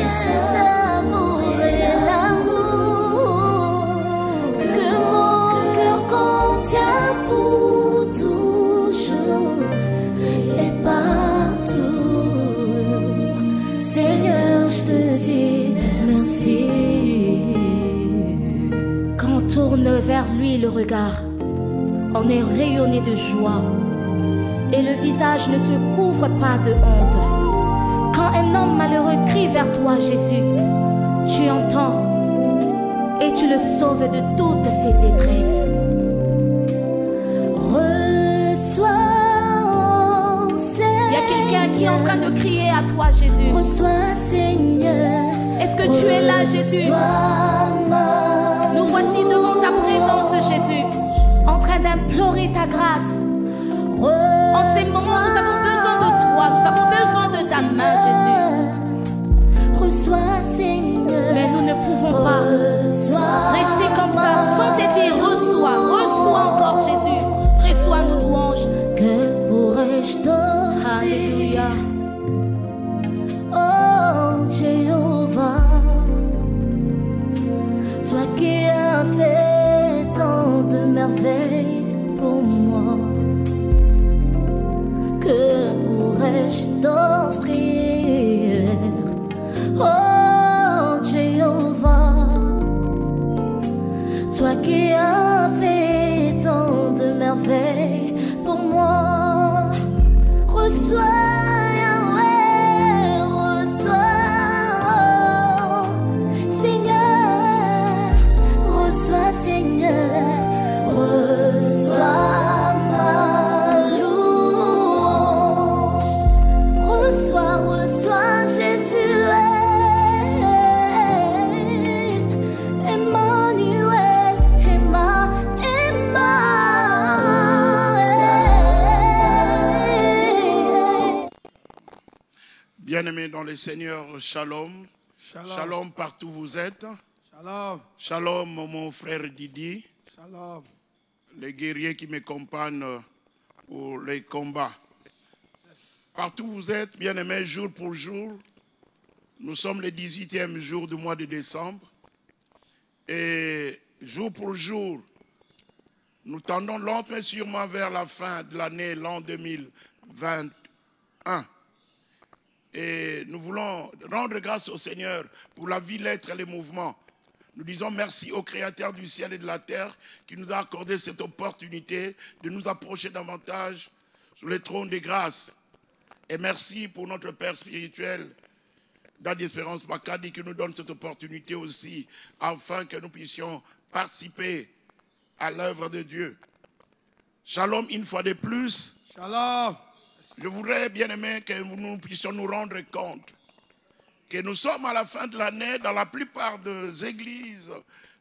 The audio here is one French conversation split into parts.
savourer l'amour que mon cœur contient pour toujours et partout. Seigneur, je te dis merci. Quand on tourne vers lui le regard, on est rayonné de joie et le visage ne se couvre pas de honte. Quand un homme malheureux crie vers toi, Jésus, tu entends et tu le sauves de toutes ses détresses. Reçois, Seigneur. Il y a quelqu'un qui est en train de crier à toi, Jésus. Reçois, Seigneur. Est-ce que tu es là, Jésus? Nous voici devant ta présence, Jésus, en train d'implorer ta grâce. En ces moments, nous avons besoin de toi, nous avons besoin de ta main, Jésus. Reçois, Seigneur. Mais nous ne pouvons pas rester comme ça sans te dire reçois, reçois encore, Jésus. Reçois nos louanges. Que pourrais-je t'offrir? Alléluia. Oh, Jéhovah, toi qui as fait tant de merveilles pour moi. Que pourrais-je t'offrir? Oh, Jéhovah, toi qui as fait tant de merveilles pour moi. Reçois, Yahweh, reçois, Seigneur, reçois, Seigneur, reçois. Reçois Jésus, Emmanuel, Emmanuel. Bien-aimés dans le Seigneur, shalom. Shalom. Shalom partout où vous êtes. Shalom. Shalom mon frère Didi. Shalom. Les guerriers qui m'accompagnent pour les combats. Partout où vous êtes, bien-aimés, jour pour jour, nous sommes le 18e jour du mois de décembre. Et jour pour jour, nous tendons lentement mais sûrement vers la fin de l'année, l'an 2021. Et nous voulons rendre grâce au Seigneur pour la vie, l'être et les mouvements. Nous disons merci au Créateur du ciel et de la terre qui nous a accordé cette opportunité de nous approcher davantage sur le trône des grâces. Et merci pour notre Père spirituel, Dadi Espérance Makadi, qui nous donne cette opportunité aussi, afin que nous puissions participer à l'œuvre de Dieu. Shalom une fois de plus. Shalom. Je voudrais, bien aimé, que nous puissions nous rendre compte que nous sommes à la fin de l'année, dans la plupart des églises,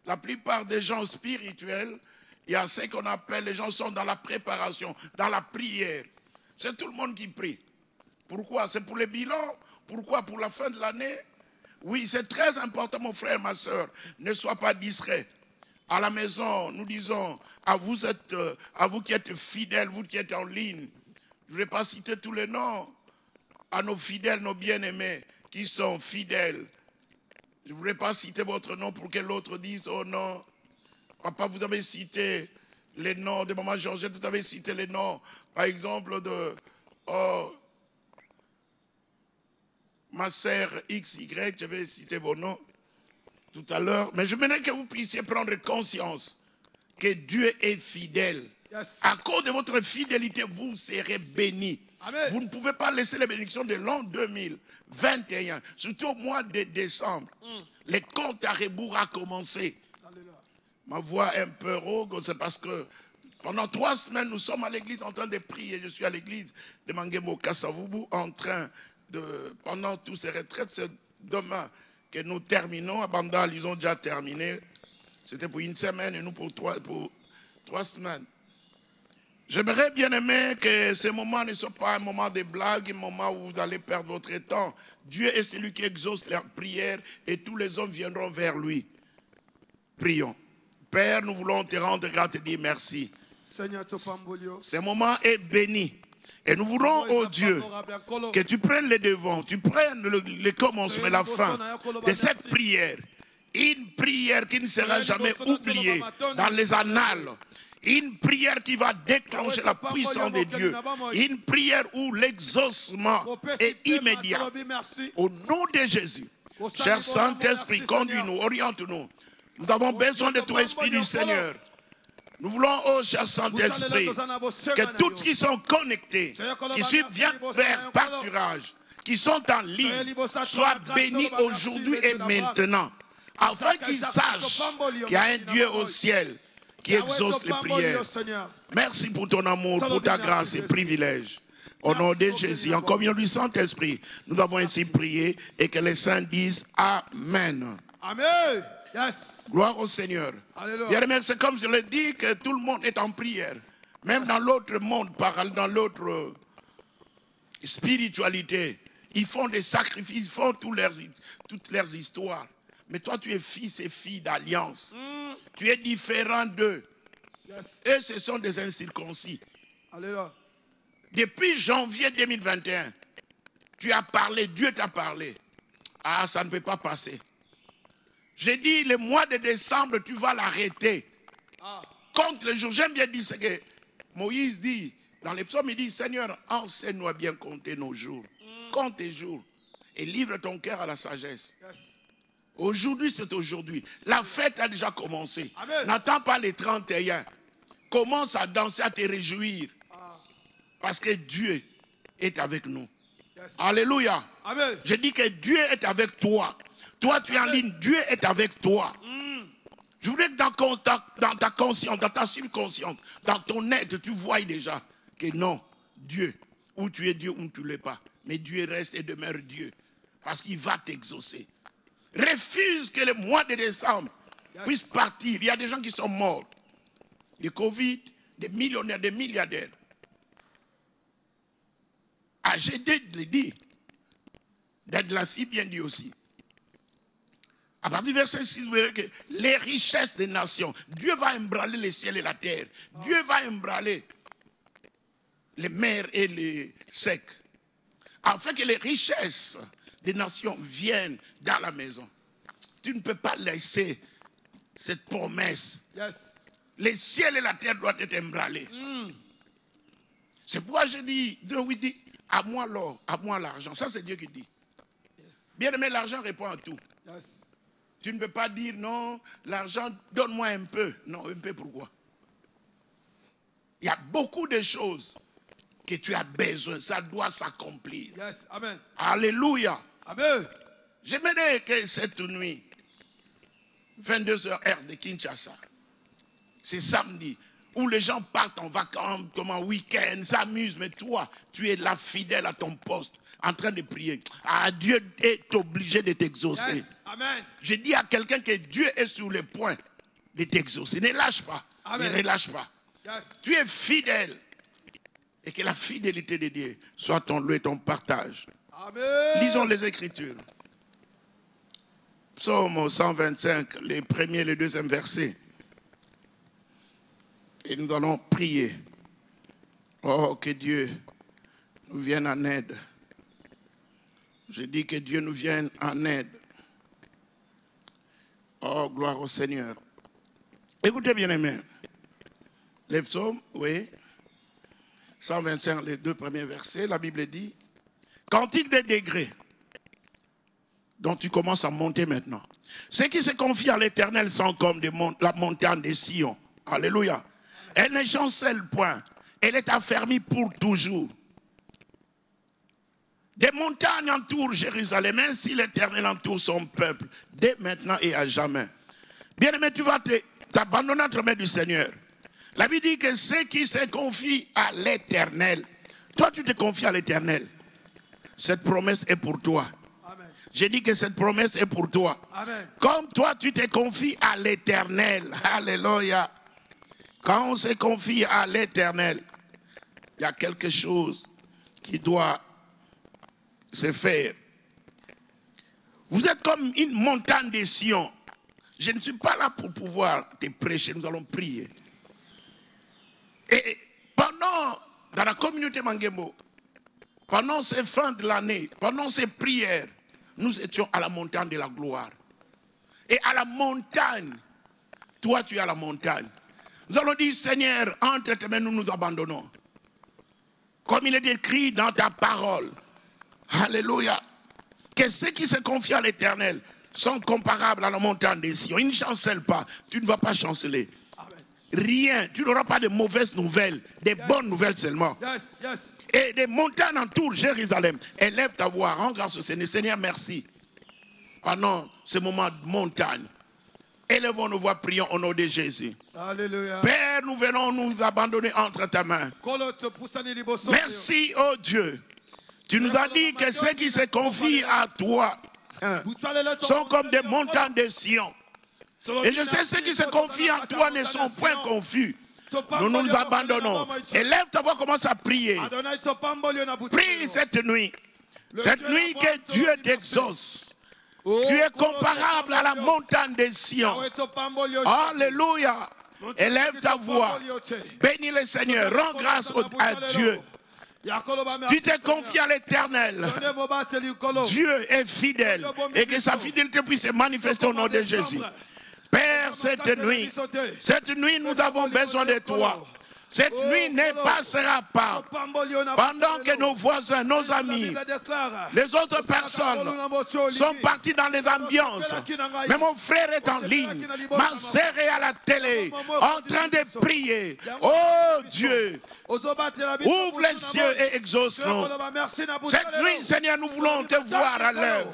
la plupart des gens spirituels, il y a ce qu'on appelle, les gens sont dans la préparation, dans la prière. C'est tout le monde qui prie. Pourquoi? C'est pour les bilans. Pourquoi? Pour la fin de l'année. Oui, c'est très important, mon frère, ma soeur. Ne sois pas distrait. À la maison, nous disons, à vous qui êtes fidèles, vous qui êtes en ligne. Je ne vais pas citer tous les noms. À nos fidèles, nos bien-aimés, qui sont fidèles. Je ne voudrais pas citer votre nom pour que l'autre dise, oh non, papa, vous avez cité les noms de maman Georgette, vous avez cité les noms, par exemple, de... Oh, ma sœur XY, je vais citer vos noms tout à l'heure. Mais je voudrais que vous puissiez prendre conscience que Dieu est fidèle. Yes. À cause de votre fidélité, vous serez bénis. Amen. Vous ne pouvez pas laisser les bénédictions de l'an 2021, surtout au mois de décembre. Les comptes à rebours a commencé. Alléluia. Ma voix est un peu rauque, c'est parce que pendant 3 semaines, nous sommes à l'église en train de prier. Je suis à l'église de Mangembo Kassavubu en train pendant toutes ces retraites, c'est demain que nous terminons. À Bandal, ils ont déjà terminé. C'était pour 1 semaine et nous pour 3 semaines. J'aimerais bien aimer que ce moment ne soit pas un moment de blague, un moment où vous allez perdre votre temps. Dieu est celui qui exauce leurs prières et tous les hommes viendront vers lui. Prions. Père, nous voulons te rendre grâce et te dire merci. Seigneur, Ce moment est béni. Et nous voulons, oh Dieu, que tu prennes les devants, tu prennes les commencements et la fin de cette prière. Une prière qui ne sera jamais oubliée dans les annales. Une prière qui va déclencher la puissance de Dieu. Une prière où l'exaucement est immédiat. Au nom de Jésus. Cher Saint-Esprit, conduis-nous, oriente-nous. Nous avons besoin de toi, Esprit du Seigneur. Nous voulons, oh cher Saint-Esprit, que tous qui sont connectés, qui suivent vers pâturage, qui sont en ligne, soient bénis aujourd'hui et maintenant, afin qu'ils sachent qu'il y a un Dieu au ciel qui exauce les prières. Merci pour ton amour, pour ta grâce et privilège. Au nom de Jésus, en communion du Saint-Esprit, nous avons ainsi prié et que les saints disent Amen. Amen. Yes. Gloire au Seigneur. Bien, c'est comme je l'ai dit que tout le monde est en prière. Même dans l'autre monde, dans l'autre spiritualité, ils font des sacrifices, ils font toutes leurs histoires. Mais toi, tu es fils et fille d'alliance. Tu es différent d'eux. Yes. Eux, ce sont des incirconcis. Alléluia. Depuis janvier 2021, tu as parlé, Dieu t'a parlé. Ah, ça ne peut pas passer. J'ai dit, le mois de décembre, tu vas l'arrêter. Compte les jours. J'aime bien dire ce que Moïse dit. Dans les psaumes, il dit, Seigneur, enseigne-nous à bien compter nos jours. Compte tes jours. Et livre ton cœur à la sagesse. Yes. Aujourd'hui, c'est aujourd'hui. La fête a déjà commencé. Amen. N'attends pas les 31. Commence à danser, à te réjouir. Parce que Dieu est avec nous. Yes. Alléluia. Amen. Je dis que Dieu est avec toi. Toi, tu es en ligne. Dieu est avec toi. Je voudrais que dans ta conscience, dans ta subconscience, dans ton être, tu vois déjà que non, Dieu, ou tu es Dieu ou tu ne l'es pas. Mais Dieu reste et demeure Dieu. Parce qu'il va t'exaucer. Refuse que le mois de décembre puisse partir. Il y a des gens qui sont morts. Le Covid, des millionnaires, des milliardaires. AGD le dit. D'être la fille bien dit aussi. À partir du verset 6, vous verrez que les richesses des nations, Dieu va embraler les ciels et la terre. Dieu va embraler les mers et les secs. Afin que les richesses des nations viennent dans la maison. Tu ne peux pas laisser cette promesse. Yes. Les ciels et la terre doivent être embralés. C'est pourquoi je dis, Dieu oui dit, à moi l'or, à moi l'argent. Ça c'est Dieu qui dit. Yes. Bien aimé, l'argent répond à tout. Yes. Tu ne peux pas dire non, l'argent, donne-moi un peu. Non, un peu pourquoi? Il y a beaucoup de choses que tu as besoin. Ça doit s'accomplir. Yes. Amen. Alléluia. Amen. J'aimerais que cette nuit, 22h heure de Kinshasa, c'est samedi, où les gens partent en vacances, comme en week-end, s'amusent, mais toi, tu es là fidèle à ton poste, en train de prier. Ah, Dieu est obligé de t'exaucer. Yes. Amen. Je dis à quelqu'un que Dieu est sur le point de t'exaucer. Ne lâche pas. Amen. Ne relâche pas. Yes. Tu es fidèle. Et que la fidélité de Dieu soit ton lot et ton partage. Amen. Lisons les Écritures. Psaume 125, les premiers et les deuxièmes versets. Et nous allons prier. Oh, que Dieu nous vienne en aide. Je dis que Dieu nous vienne en aide. Oh, gloire au Seigneur. Écoutez bien, aimés. Les psaumes, oui. 125, les deux premiers versets, la Bible dit, cantique des degrés, dont tu commences à monter maintenant. Ceux qui se confient à l'Éternel sont comme la montagne de Sion. Alléluia. Elle ne chancelle point. Elle est affermie pour toujours. Des montagnes entourent Jérusalem, ainsi l'Éternel entoure son peuple, dès maintenant et à jamais. Bien-aimé, tu vas t'abandonner entre les mains du Seigneur. La Bible dit que ceux qui se confient à l'Éternel, toi tu te confies à l'Éternel. Cette promesse est pour toi. Amen. J'ai dit que cette promesse est pour toi. Amen. Comme toi tu te confies à l'Éternel. Alléluia. Quand on se confie à l'Éternel, il y a quelque chose qui doit se faire. Vous êtes comme une montagne de Sion. Je ne suis pas là pour pouvoir te prêcher. Nous allons prier. Et pendant dans la communauté Mangembo, pendant ces fins de l'année, pendant ces prières, nous étions à la montagne de la gloire. Et à la montagne, toi tu es à la montagne. Nous allons dire, Seigneur, entre tes mains, nous nous abandonnons. Comme il est écrit dans ta parole. Alléluia. Que ceux qui se confient à l'Éternel sont comparables à la montagne des Sion. Ils ne chancellent pas. Tu ne vas pas chanceler. Rien. Tu n'auras pas de mauvaises nouvelles. Des bonnes nouvelles seulement. Et des montagnes entourent Jérusalem. Élève ta voix. Rends grâce au Seigneur. Seigneur, merci. Pendant ce moment de montagne, élevons nos voix, prions au nom de Jésus. Alléluia. Père, nous venons nous abandonner entre ta main. Merci, oh Dieu. Tu nous as dit que ceux qui se confient à toi sont comme des montagnes de Sion. Et je sais, ceux qui se confient en toi ne sont point confus. Nous nous abandonnons. Élève ta voix, commence à prier. Prie cette nuit. Cette nuit que Dieu t'exauce. Tu es comparable à la montagne de Sion. Alléluia. Élève ta voix. Bénis le Seigneur. Rends grâce à Dieu. Tu t'es confié à l'Éternel. Dieu est fidèle. Et que sa fidélité puisse se manifester au nom de Jésus. Père, cette nuit, nous avons besoin de toi. Cette nuit ne passera pas. Pendant que nos voisins, nos amis, les autres personnes sont partis dans les ambiances. Mais mon frère est en ligne. Ma sœur est à la télé, en train de prier. Oh Dieu, ouvre les cieux et exauce-nous. Cette nuit, Seigneur, nous voulons te voir à l'œuvre.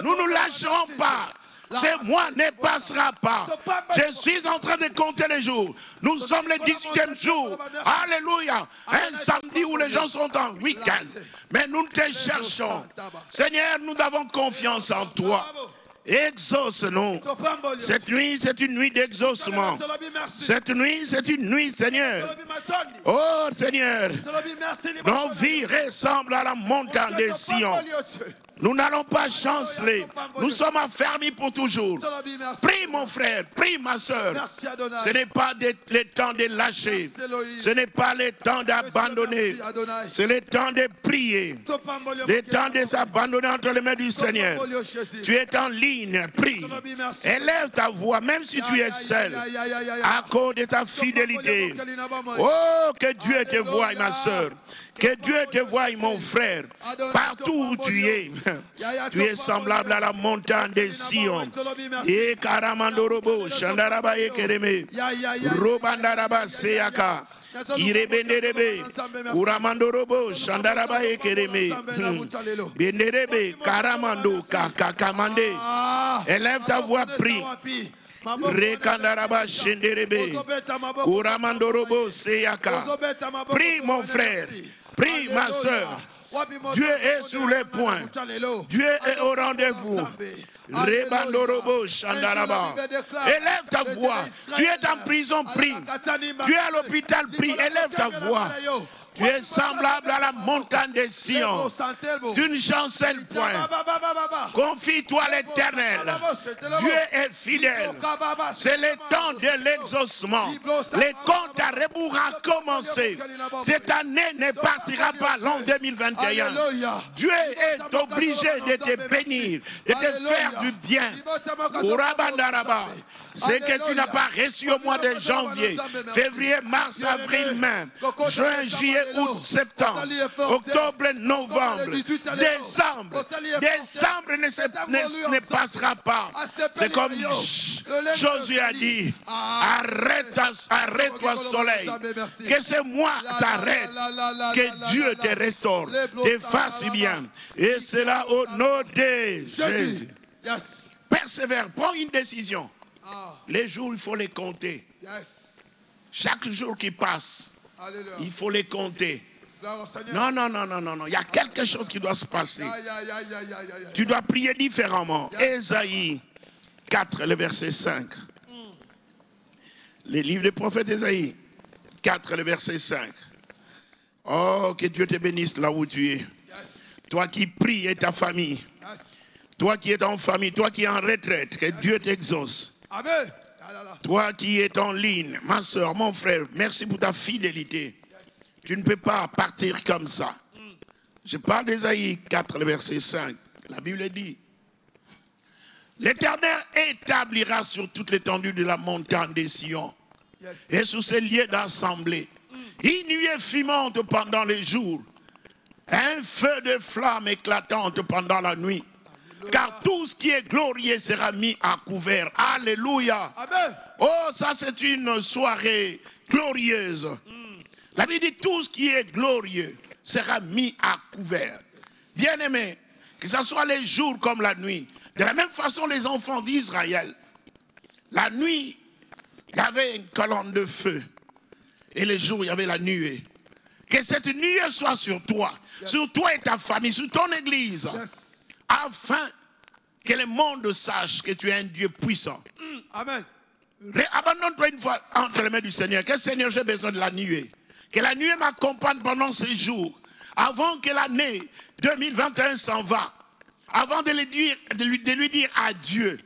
Nous ne lâcherons pas. Ce mois ne passera pas. Je suis en train de compter les jours. Nous sommes le 18e jour. Alléluia. Un samedi où les gens sont en week-end. Mais nous te cherchons. Seigneur, nous avons confiance en toi. Exauce-nous. Cette nuit, c'est une nuit d'exaucement. Cette nuit, c'est une nuit, Seigneur. Oh Seigneur, nos vies ressemblent à la montagne de Sion. Nous n'allons pas chanceler. Nous sommes affermis pour toujours. Prie mon frère, prie ma soeur. Ce n'est pas le temps de lâcher. Ce n'est pas le temps d'abandonner. C'est le temps de prier. Le temps de s'abandonner entre les mains du Seigneur. Tu es en ligne, prie. Élève ta voix, même si tu es seul. À cause de ta fidélité. Oh, que Dieu te voie, ma soeur. Que Dieu te voie, mon frère. Partout où tu es. Tu es semblable à la montagne de Sion. Et Karamandorobo, Shandaraba et Kereme, Robandaraba Seaka, Irebenderebe, Uramandorobo, Shandaraba et Kereme, Benderebe, Karamando, Kakamande. Élève ta voix, prie. Rekandaraba Shenderebe, Uramandorobo Seaka. Prie, mon frère. Prie, ma soeur. Dieu est sur les points. Dieu est au rendez-vous. Rebandorobo Shandaraba. Élève ta voix. Tu es en prison, prie. Tu es à l'hôpital, prie. Élève ta voix. Tu es semblable à la montagne de Sion. Tu ne chancelles point. Confie-toi à l'Éternel. Dieu est fidèle. C'est le temps de l'exaucement. Le compte à rebours a commencé. Cette année ne partira pas l'an 2021. Dieu est obligé de te bénir, de te faire du bien. Urabandaraba. C'est que tu n'as pas reçu au mois de janvier, février, mars, avril, mai, juin, juillet, août, septembre, octobre, novembre, décembre. Décembre ne passera pas. C'est comme Josué a dit, arrête-toi soleil. Que ce mois t'arrête. Que Dieu te restaure, te fasse bien. Et c'est là au nom de Jésus. Persévère, prends une décision. Les jours, il faut les compter. Chaque jour qui passe, il faut les compter. Non. Il y a quelque chose qui doit se passer. Tu dois prier différemment. Ésaïe 4, le verset 5. Le livre du prophète Ésaïe 4, le verset 5. Oh, que Dieu te bénisse là où tu es. Toi qui pries et ta famille. Toi qui es en famille, toi qui es en retraite, que Dieu t'exauce. Amen. Toi qui es en ligne, ma soeur, mon frère, merci pour ta fidélité. Tu ne peux pas partir comme ça. Je parle d'Ésaïe 4, le verset 5. La Bible dit, l'Éternel établira sur toute l'étendue de la montagne des Sion et sur ces lieux d'assemblée une nuée fumante pendant les jours, un feu de flamme éclatante pendant la nuit. Car tout ce qui est glorieux sera mis à couvert. Alléluia. Amen. Oh, ça c'est une soirée glorieuse. La Bible dit tout ce qui est glorieux sera mis à couvert. Bien-aimés, que ce soit les jours comme la nuit. De la même façon, les enfants d'Israël, la nuit, il y avait une colonne de feu. Et le jour, il y avait la nuée. Que cette nuée soit sur toi, sur toi et ta famille, sur ton église. Afin que le monde sache que tu es un Dieu puissant. Amen. Abandonne-toi une fois entre les mains du Seigneur. Que Seigneur, j'ai besoin de la nuée. Que la nuée m'accompagne pendant ces jours. Avant que l'année 2021 s'en va. Avant de lui dire adieu.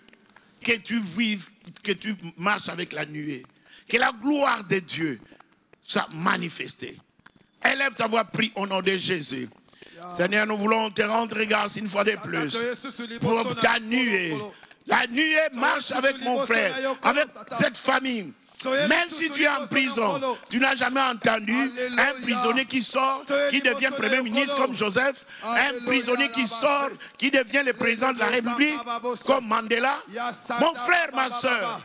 Que tu vives, que tu marches avec la nuée. Que la gloire de Dieu soit manifestée. Élève ta voix, prie au nom de Jésus. Seigneur, nous voulons te rendre grâce une fois de plus pour ta nuée. La nuée marche avec mon frère, avec cette famille. Même si tu es en prison, tu n'as jamais entendu un prisonnier qui sort, qui devient premier ministre comme Joseph, un prisonnier qui sort, qui devient le président de la République comme Mandela. Mon frère, ma soeur,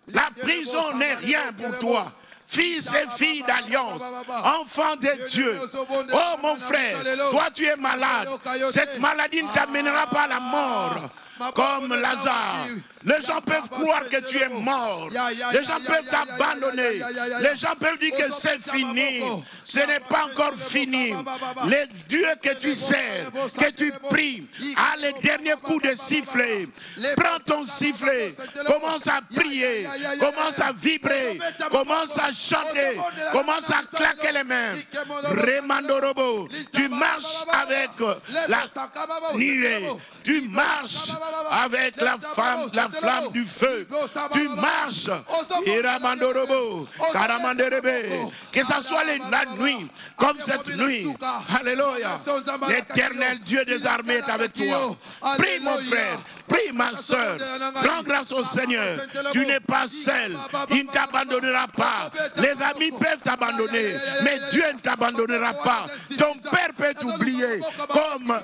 la prison n'est rien pour toi. Fils et filles d'alliance, enfants de Dieu. Oh mon frère, toi tu es malade. Cette maladie ne t'amènera pas à la mort. Comme Lazare. Les gens peuvent croire que tu es mort. Les gens peuvent t'abandonner. Les gens peuvent dire que c'est fini. Ce n'est pas encore fini. Les dieux que tu sers, que tu pries, à les derniers coups de sifflet. Prends ton sifflet. Commence à prier. Commence à vibrer. Commence à chanter. Commence à claquer les mains. Remandorobo. Tu marches avec la nuée. Tu marches avec la flamme du feu. Tu marches. Iramandorobo, Karamanderebe. Que ce soit la nuit, comme cette nuit. Alléluia. L'Éternel Dieu des armées est avec toi. Prie mon frère. Prie ma soeur. Rends grâce au Seigneur. Tu n'es pas seul. Il ne t'abandonnera pas. Les amis peuvent t'abandonner. Mais Dieu ne t'abandonnera pas. Ton père peut t'oublier. Comme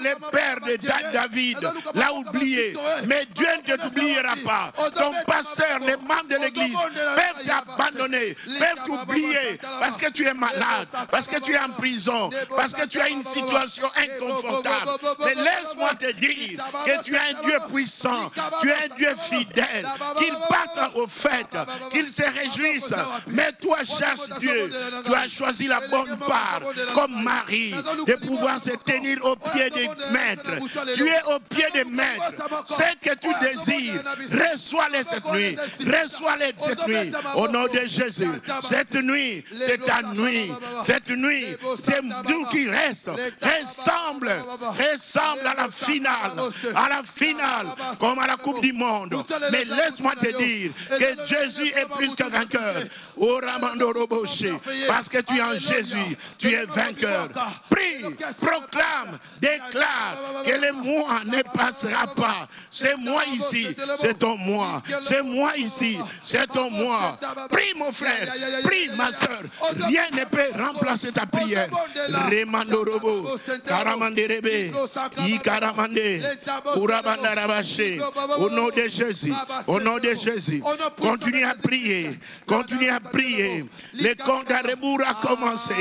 les pères de David l'a oublié. Mais Dieu ne t'oubliera pas. Ton pasteur, les membres de l'église peuvent t'abandonner, peuvent t'oublier parce que tu es malade, parce que tu es en prison, parce que tu as une situation inconfortable. Mais laisse-moi te dire que tu es un Dieu puissant, tu es un Dieu fidèle, qu'il parte au fait, qu'il se réjouisse. Mais toi, cherche Dieu, tu as choisi la bonne part comme Marie, de pouvoir se tenir au pied des maîtres. Tu es au pied des maîtres. Ce que tu désires, reçois-les cette nuit. Reçois-les cette nuit. Au nom de Jésus. Cette nuit, c'est ta nuit. Cette nuit, c'est tout qui reste. Ressemble à la finale. À la finale, comme à la Coupe du Monde. Mais laisse-moi te dire que Jésus est plus que vainqueur. Parce que tu es en Jésus, tu es vainqueur. Prie, proclame, déclare que le mois ne passera pas. C'est moi ici, c'est ton mois. C'est moi ici, c'est ton mois. Prie mon frère, prie ma soeur. Rien ne peut remplacer ta prière. Remandorobo, Karamanderebe, Ikaramande, Urabandarabaché. Au nom de Jésus, au nom de Jésus. Continue à prier, continue à prier. Le compte à rebours a commencé.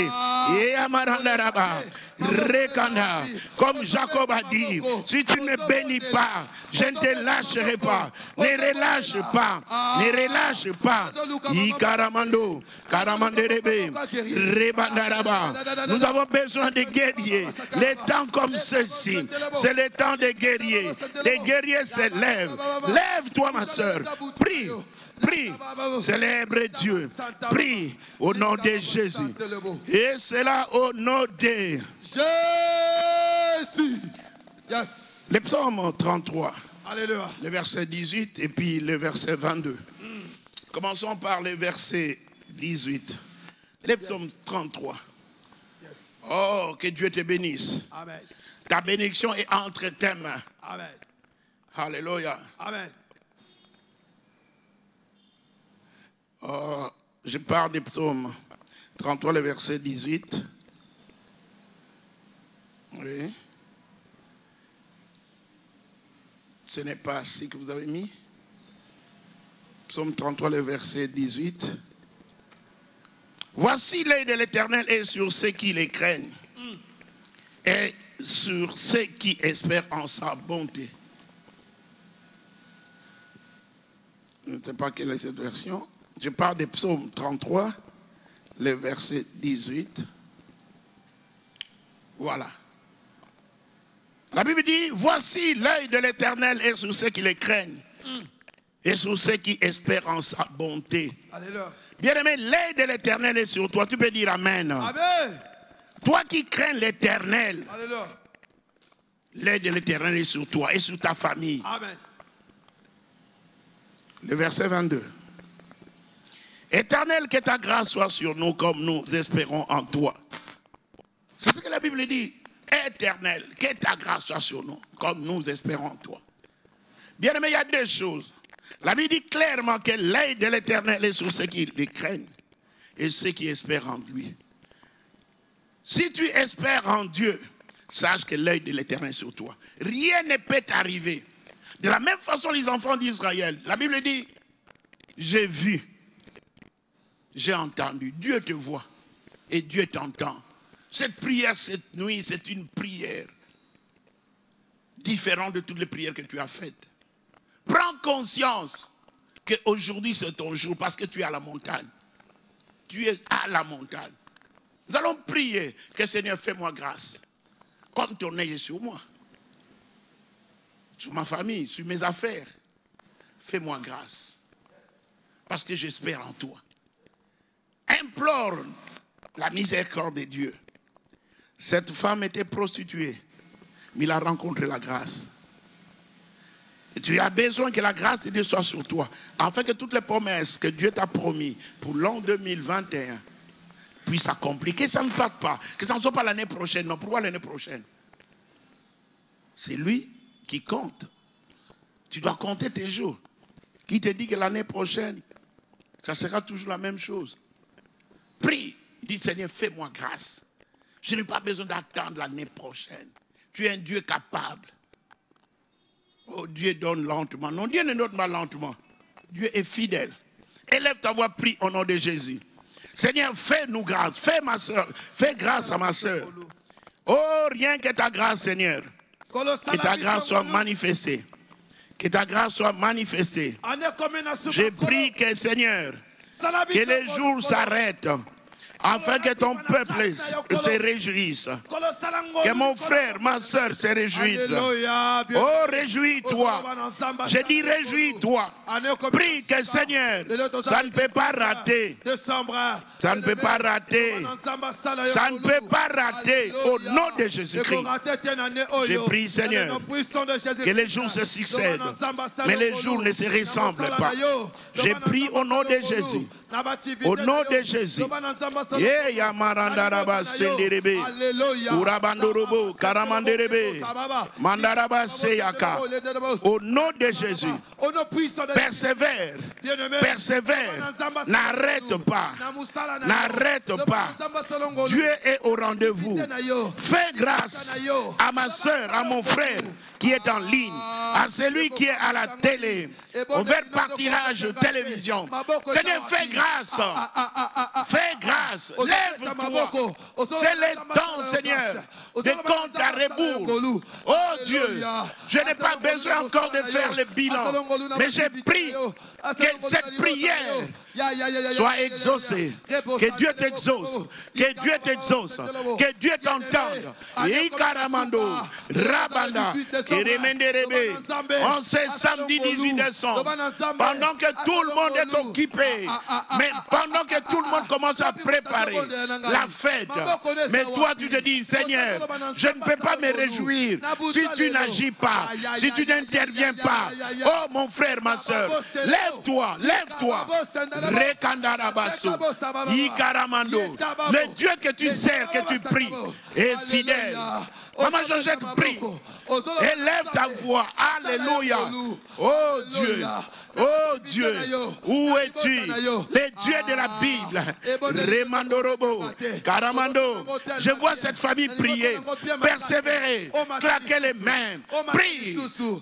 Et Amarandaraba. Rekanda, comme Jacob a dit, si tu ne bénis pas, je ne te lâcherai pas. Ne relâche pas, ne relâche pas. Ikaramando, Karamanderebe, Rebandaraba. Nous avons besoin de guerriers. Les temps comme ceci, c'est le temps des guerriers. Les guerriers se lèvent. Lève-toi, ma soeur. Prie. Prie, célèbre Dieu. Prie au nom de Jésus. Et cela au nom de Jésus. Yes. Le psaume 33. Alléluia. Le verset 18 et puis le verset 22. Commençons par le verset 18. Le psaume 33. Oh, que Dieu te bénisse. Amen. Ta bénédiction est entre tes mains. Amen. Alléluia. Amen. Oh, je parle des psaumes 33, le verset 18. Oui. Ce n'est pas ainsi que vous avez mis. Psaume 33, le verset 18. Voici l'œil de l'Éternel est sur ceux qui les craignent et sur ceux qui espèrent en sa bonté. Je ne sais pas quelle est cette version. Je parle des psaumes 33, le verset 18. Voilà. La Bible dit, voici l'œil de l'Éternel est sur ceux qui les craignent et sur ceux qui espèrent en sa bonté. Alléluia. Bien-aimé, l'œil de l'Éternel est sur toi. Tu peux dire Amen. Amen. Toi qui crains l'Éternel, Alléluia. l'œil de l'Éternel est sur toi et sur ta famille. Amen. Le verset 22. Éternel, que ta grâce soit sur nous comme nous espérons en toi. C'est ce que la Bible dit. Éternel, que ta grâce soit sur nous comme nous espérons en toi. Bien aimé, il y a deux choses. La Bible dit clairement que l'œil de l'Éternel est sur ceux qui les craignent et ceux qui espèrent en lui. Si tu espères en Dieu, sache que l'œil de l'Éternel est sur toi. Rien ne peut t'arriver. De la même façon, les enfants d'Israël, la Bible dit, j'ai vu, j'ai entendu. Dieu te voit et Dieu t'entend. Cette prière, cette nuit, c'est une prière différente de toutes les prières que tu as faites. Prends conscience qu'aujourd'hui c'est ton jour parce que tu es à la montagne. Tu es à la montagne. Nous allons prier que Seigneur, fais-moi grâce. Comme ton œil est sur moi, sur ma famille, sur mes affaires. Fais-moi grâce. Parce que j'espère en toi. Implore la miséricorde de Dieu. Cette femme était prostituée, mais il a rencontré la grâce. Et tu as besoin que la grâce de Dieu soit sur toi, afin que toutes les promesses que Dieu t'a promis pour l'an 2021 puissent s'accomplir. Que ça ne parte pas, que ça ne soit pas l'année prochaine. Non, pourquoi l'année prochaine? C'est lui qui compte. Tu dois compter tes jours. Qui te dit que l'année prochaine, ça sera toujours la même chose? Prie, dis Seigneur, fais-moi grâce. Je n'ai pas besoin d'attendre l'année prochaine. Tu es un Dieu capable. Oh, Dieu donne lentement. Non, Dieu ne donne pas lentement. Dieu est fidèle. Élève ta voix, prie au nom de Jésus. Seigneur, fais-nous grâce. Fais ma soeur. Fais grâce à ma soeur. Oh, rien que ta grâce, Seigneur. Que ta grâce soit manifestée. Que ta grâce soit manifestée. Je prie que, Seigneur, que les jours s'arrêtent. Afin que ton peuple se réjouisse. Que mon frère, ma soeur se réjouisse. Oh, réjouis-toi. Je dis réjouis-toi. Prie que Seigneur, ça ne peut pas rater. Ça ne peut pas rater. Ça ne peut pas rater au nom de Jésus-Christ. Je prie Seigneur que les jours se succèdent. Mais les jours ne se ressemblent pas. Je prie au nom de Jésus. Au nom de Jésus. Yamaranda senderebe, Urabandorobo, Karamanderebe, Mandaraba Seyaka. Au nom de Jésus, persévère, persévère, n'arrête pas, n'arrête pas. Dieu est au rendez-vous. Fais grâce à ma soeur, à mon frère qui est en ligne, à celui qui est à la télé, au vert partirage télévision. Seigneur, fais grâce, fais grâce. Lève-toi. C'est le temps, Seigneur, de compte à rebours. Oh Dieu, je n'ai pas besoin encore de faire le bilan. Mais j'ai pris que cette prière soit exaucée. Que Dieu t'exauce. Que Dieu t'exauce. Que Dieu t'entende. Ikaramando, Rabanda, Keremenderebe. On sait samedi 18 décembre. Pendant que tout le monde est occupé. Mais pendant que tout le monde commence à préparer la fête. Mais toi tu te dis, Seigneur, je ne peux pas me réjouir si tu n'agis pas. pas, si tu n'interviens pas, oh mon frère, ma soeur, lève-toi, lève-toi. Rekandarabaso, Ikaramando, le Dieu que tu sers, que tu pries, est fidèle. Maman Georgette, prie. Élève ta voix. Alléluia. Oh Dieu. Oh Dieu. Où es-tu? Les dieux de la Bible. Remandorobo. Karamando. Je vois cette famille prier. Persévérer. Claquer les mains. Prie.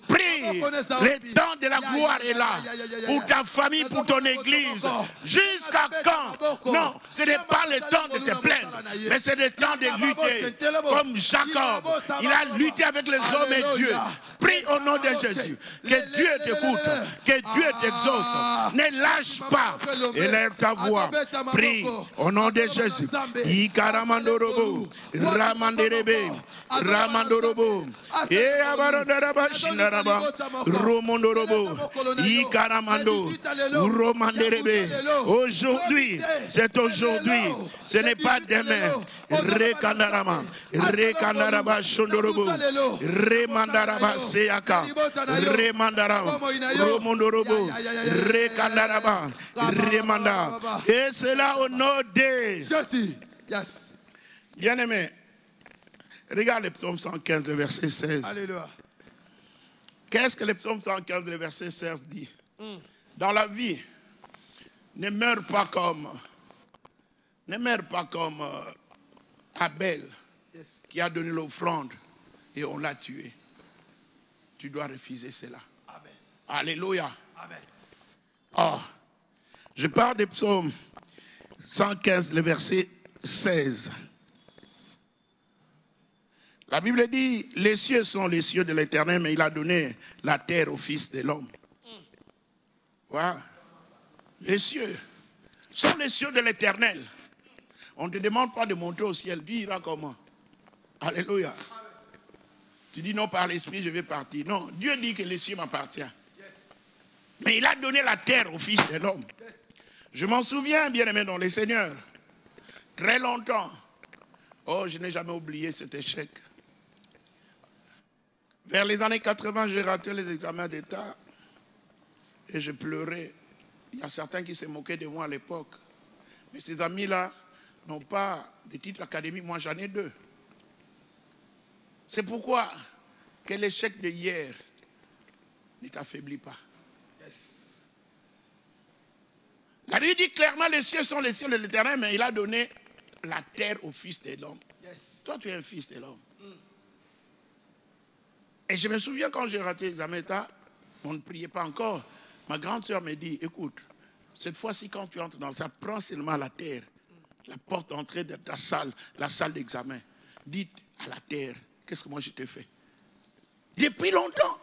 Prie. Le temps de la gloire est là. Pour ta famille, pour ton église. Jusqu'à quand? Non, ce n'est pas le temps de te plaindre. Mais c'est le temps de lutter. Comme Jacob. Il a lutté avec les hommes et Dieu. Prie au nom de Jésus. Que Dieu t'écoute. Que Dieu t'exauce. Ne lâche pas. Élève ta voix. Prie au nom de Jésus. Ikaramandorobo. Ramanderebe. Ramandorobo. Et Abarandaraba Shinaraba. Romondorobo. Ikaramando. Romanderebe. Aujourd'hui, c'est aujourd'hui. Ce n'est pas demain. Rekandarama. Rekandaraba Shondorobo. Remandaraba Seaka. Remandaraba. Romondorobo. Rekandaraba. Remanda. Et cela au nom de Jésus. Yes. Bien-aimé, regarde le psaume 115, le verset 16. Alléluia. Qu'est-ce que le psaume 115, le verset 16 dit? Dans la vie, ne meurs pas comme Abel, qui a donné l'offrande et on l'a tué. Tu dois refuser cela. Amen. Alléluia. Amen. Oh, je parle des psaumes 115, le verset 16. La Bible dit, les cieux sont les cieux de l'Éternel, mais il a donné la terre au Fils de l'homme. Voilà. Les cieux sont les cieux de l'Éternel. On ne te demande pas de monter au ciel. Tu iras comment? Alléluia. Tu dis non, par l'esprit, je vais partir. Non, Dieu dit que les cieux m'appartiennent. Mais il a donné la terre au Fils de l'homme. Je m'en souviens, bien-aimé dans le Seigneur. Très longtemps. Oh, je n'ai jamais oublié cet échec. Vers les années 80, j'ai raté les examens d'État. Et je pleurais. Il y a certains qui se moquaient de moi à l'époque. Mais ces amis-là n'ont pas de titre académique. Moi, j'en ai 2. C'est pourquoi que l'échec de hier ne t'affaiblit pas. La Bible dit clairement, les cieux sont les cieux de l'Éternel, mais il a donné la terre au Fils de l'homme. Toi, tu es un fils de l'homme. Et je me souviens quand j'ai raté l'examen d'État, on ne priait pas encore. Ma grande sœur me dit, écoute, cette fois-ci, quand tu entres dans ça, prends seulement la terre, la porte d'entrée de ta salle, la salle d'examen. Dites à la terre, qu'est-ce que moi je t'ai fait? Depuis longtemps.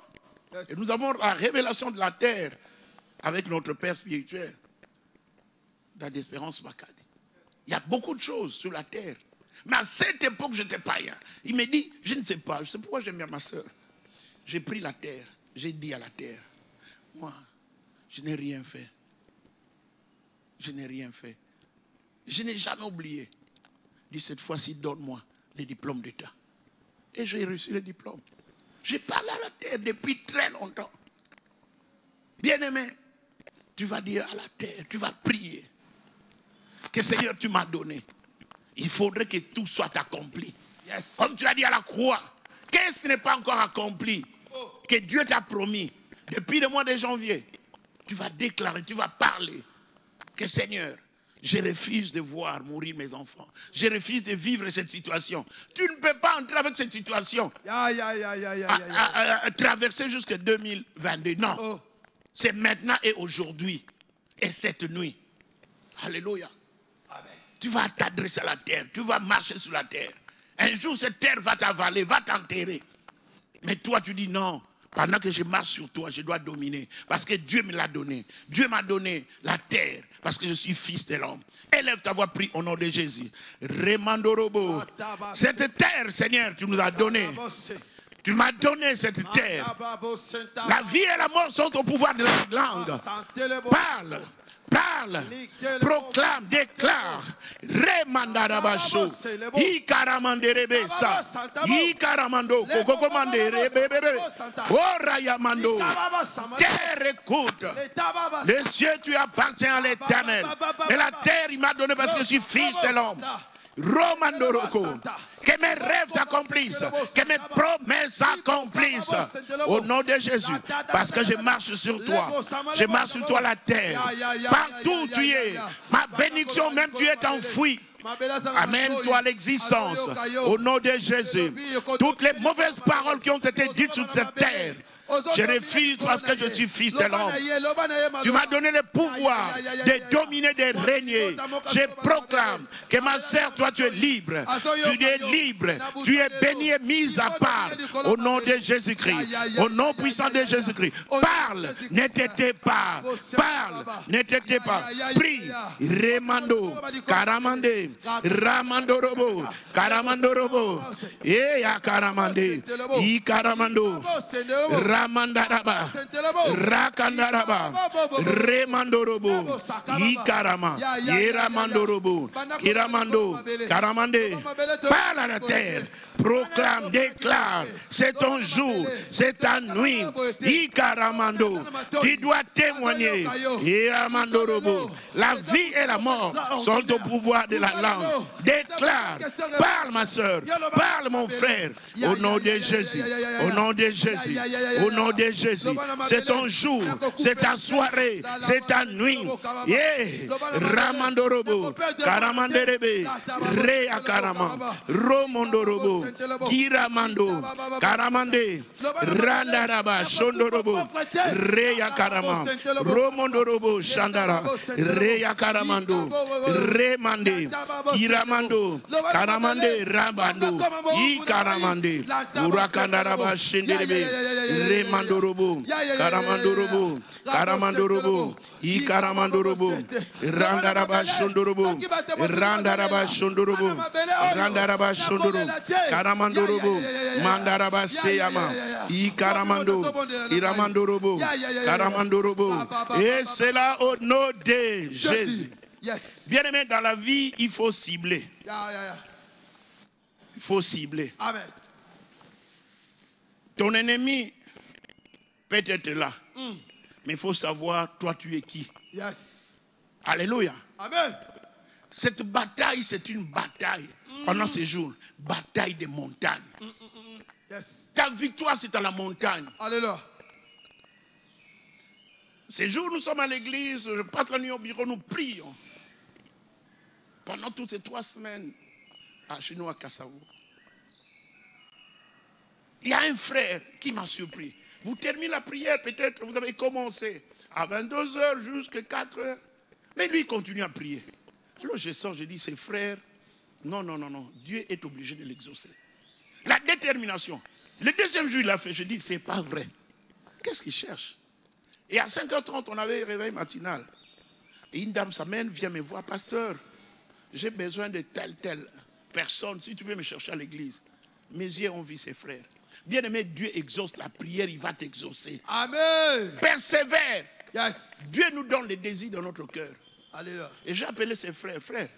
Et nous avons la révélation de la terre avec notre Père spirituel. D'Espérance Bakadi. Il y a beaucoup de choses sur la terre. Mais à cette époque, j'étais païen. Il me dit, je ne sais pas, je sais pourquoi j'aime bien ma soeur. J'ai pris la terre, j'ai dit à la terre, moi, je n'ai rien fait. Je n'ai rien fait. Je n'ai jamais oublié. Dit, cette fois-ci, donne-moi les diplômes d'État. Et j'ai reçu les diplômes. J'ai parlé à la terre depuis très longtemps. Bien-aimé, tu vas dire à la terre, tu vas prier. Que Seigneur, tu m'as donné. Il faudrait que tout soit accompli. Yes. Comme tu as dit à la croix, qu'est-ce qui n'est pas encore accompli? Que Dieu t'a promis depuis le mois de janvier. Tu vas déclarer, tu vas parler. Que Seigneur, je refuse de voir mourir mes enfants. Je refuse de vivre cette situation. Tu ne peux pas entrer avec cette situation. Traverser jusqu'à 2022. Non. Oh. C'est maintenant et aujourd'hui. Et cette nuit. Alléluia. Amen. Tu vas t'adresser à la terre. Tu vas marcher sur la terre. Un jour, cette terre va t'avaler, va t'enterrer. Mais toi, tu dis non. Pendant que je marche sur toi, je dois dominer. Parce que Dieu me l'a donné. Dieu m'a donné la terre. Parce que je suis fils de l'homme. Élève ta voix, prie au nom de Jésus. Remandorobo. Cette terre, Seigneur, tu nous as donné. Tu m'as donné cette terre. La vie et la mort sont au pouvoir de la langue. Parle. Parle, proclame, déclare. Remandarabasho. Ikaramanderebesa. Ikaramando. Kokokomanderebebebe. Orayamando. Terre écoute. Les cieux, tu appartiens à l'Éternel. Et la terre, il m'a donné parce que je suis fils de l'homme. Romandoroko. Que mes rêves s'accomplissent, que mes promesses s'accomplissent au nom de Jésus, parce que je marche sur toi, je marche sur toi la terre, partout où tu es, ma bénédiction même tu es enfoui. Amène-toi l'existence au nom de Jésus. Toutes les mauvaises paroles qui ont été dites sur cette terre, je refuse parce que je suis fils de l'homme. Tu m'as donné le pouvoir de dominer, de régner. Je proclame que ma sœur, toi tu es libre. Tu es libre. Tu es béni et mise à part. Au nom de Jésus-Christ. Au nom puissant de Jésus-Christ. Parle, ne t'étais pas. Parle, ne t'étais pas. Prie. Remando. Karamande. Ramando robo. Karamando robo. Eya karamande. I karamando. Ramandaraba, Rakandaraba, Remandorobo, Ikarama, Yeramandorobo, Kiramando, Karamande, parle à la terre, proclame, déclare, c'est ton jour, c'est ta nuit, Ikaramando, tu dois témoigner, Yeramandorobo, la vie et la mort sont au pouvoir de la langue, déclare, parle ma soeur, parle mon frère, au nom de Jésus, au nom de Jésus. Au nom de Jésus, c'est ton jour, c'est ta soirée, c'est ta nuit. Ramandorobo, Karamanderebe, Rea Karama, Romondorobo, Kiramando, Karamande, Randaraba, Shondorobo, Rea Karama, Romondorobo, Shandara, Rea Karamando, Remande, Kiramando, Karamande, Rabando, Ikaramande, Urakandaraba, Shenderebe. Remandorobo, Karamandorobo, Karamandorobo, Ikaramandorobo, Randaraba Shondorobo, Randaraba Shondorobo, Randaraba Shondorobo, Karamandorobo, Mandaraba Seyama, Ikaramando, Iramandorobo, Karamandorobo, et c'est là au nom de Jésus. Bien aimé, dans la vie, il faut cibler. Il faut cibler. Amen. Ton ennemi peut être là. Mais il faut savoir, toi, tu es qui. Yes. Alléluia. Amen. Cette bataille, c'est une bataille. Pendant ces jours, bataille des montagnes. Yes. Ta victoire, c'est à la montagne. Alléluia. Ces jours, nous sommes à l'église, je passe la nuit au bureau, nous prions. Pendant toutes ces 3 semaines, chez nous à Kassavo. Il y a un frère qui m'a surpris. Vous terminez la prière, peut-être vous avez commencé à 22h jusqu'à 4h. Mais lui, il continue à prier. Alors je sors, je dis, ses frères, non, Dieu est obligé de l'exaucer. La détermination. Le deuxième jour, il a fait, je dis, c'est pas vrai. Qu'est-ce qu'il cherche? Et à 5h30, on avait un réveil matinal. Et une dame s'amène, vient me voir, pasteur, j'ai besoin de telle personne, si tu veux me chercher à l'église. Mes yeux ont vu ses frères. Bien-aimé, Dieu exauce la prière, il va t'exaucer. Amen. Persévère. Yes. Dieu nous donne les désirs dans notre cœur. Alléluia. Et j'ai appelé ses frères. Frère,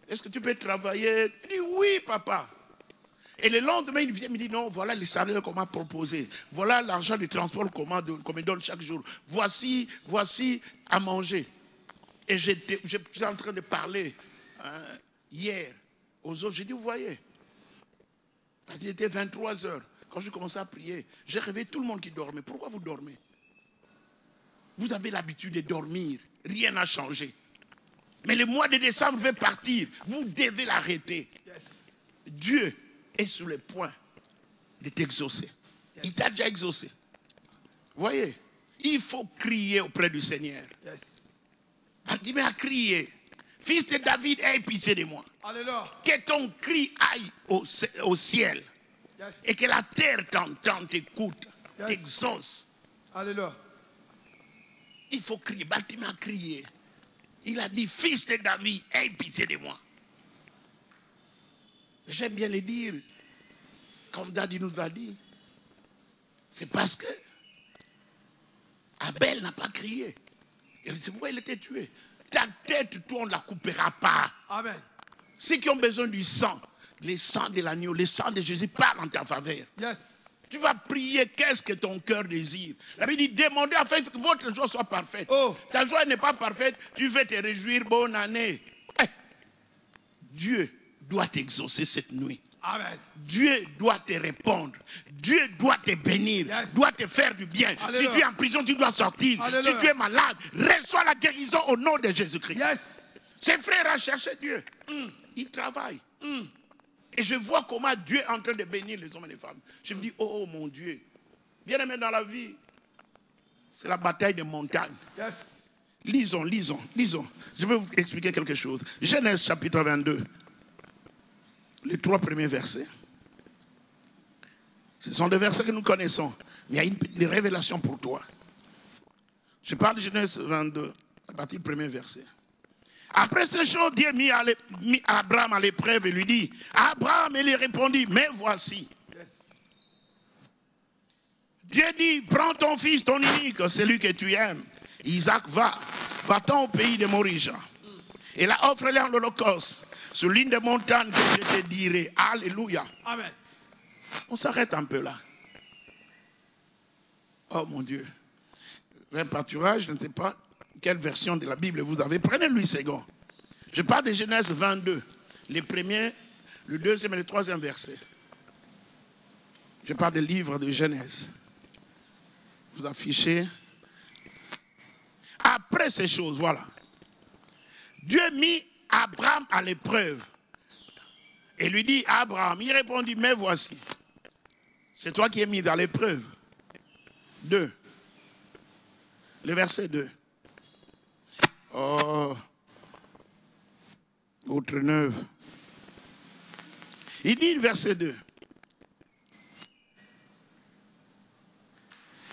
est-ce que tu peux travailler? Il dit oui, papa. Et le lendemain, il vient me dit non, voilà les salaires qu'on m'a proposé. Voilà l'argent du transport qu'on me donne chaque jour. Voici à manger. Et j'étais en train de parler hier aux autres. J'ai dit, vous voyez, parce qu'il était 23h. Quand je commençais à prier, j'ai réveillé tout le monde qui dormait. Pourquoi vous dormez? Vous avez l'habitude de dormir. Rien n'a changé. Mais le mois de décembre va partir. Vous devez l'arrêter. Yes. Dieu est sur le point de t'exaucer. Yes. Il t'a déjà exaucé. Vous voyez, il faut crier auprès du Seigneur. Yes. Bartimée a crié. Fils de David, aie pitié de moi. Alléluia. Que ton cri aille au ciel. Yes. Et que la terre t'entende, t'écoute, Yes. t'exauce. Alléluia. Il faut crier. Bartimée a crié. Il a dit, fils de David, aie pitié de moi. J'aime bien le dire, comme Daddy nous a dit. C'est parce que Abel n'a pas crié. Et c'est pourquoi il était tué. Ta tête, toi, on ne la coupera pas. Amen. Ceux qui ont besoin du sang, le sang de l'agneau, le sang de Jésus parle en ta faveur. Yes. Tu vas prier, qu'est-ce que ton cœur désire. La Bible dit, demandez afin que votre joie soit parfaite. Oh. Ta joie n'est pas parfaite, tu veux te réjouir, bonne année. Dieu doit t'exaucer cette nuit. Amen. Dieu doit te répondre. Dieu doit te bénir. Yes. Doit te faire du bien. Alléluia. Si tu es en prison, tu dois sortir. Alléluia. Si tu es malade, reçois la guérison au nom de Jésus-Christ. Yes. Ses frères ont cherché Dieu. Ils travaillent. Et je vois comment Dieu est en train de bénir les hommes et les femmes. Je me dis, oh mon Dieu. Bien aimé dans la vie, c'est la bataille des montagnes. Yes. Lisons. Je vais vous expliquer quelque chose. Genèse chapitre 22. Les 3 premiers versets. Ce sont des versets que nous connaissons. Mais il y a des révélations pour toi. Je parle de Genèse 22, à partir du premier verset. Après ces choses, Dieu mit Abraham à l'épreuve et lui dit, Abraham, il lui répondit, mais voici. Yes. Dieu dit, prends ton fils, ton unique, celui que tu aimes. Isaac, va-t'en au pays de Morija. Et là, offre-le en holocauste, sur l'une des montagnes que je te dirai. Alléluia. Amen. On s'arrête un peu là. Oh mon Dieu. Pâturage, je ne sais pas quelle version de la Bible vous avez. Prenez Louis II. Je parle de Genèse 22. Les premiers, le deuxième et le troisième verset. Je parle des livres de Genèse. Vous affichez. Après ces choses, voilà. Dieu mit Abraham à l'épreuve. Et lui dit, Abraham, il répondit, mais voici. C'est toi qui es mis à l'épreuve. 2. Le verset 2. Oh. Autre 9. Il dit, verset 2.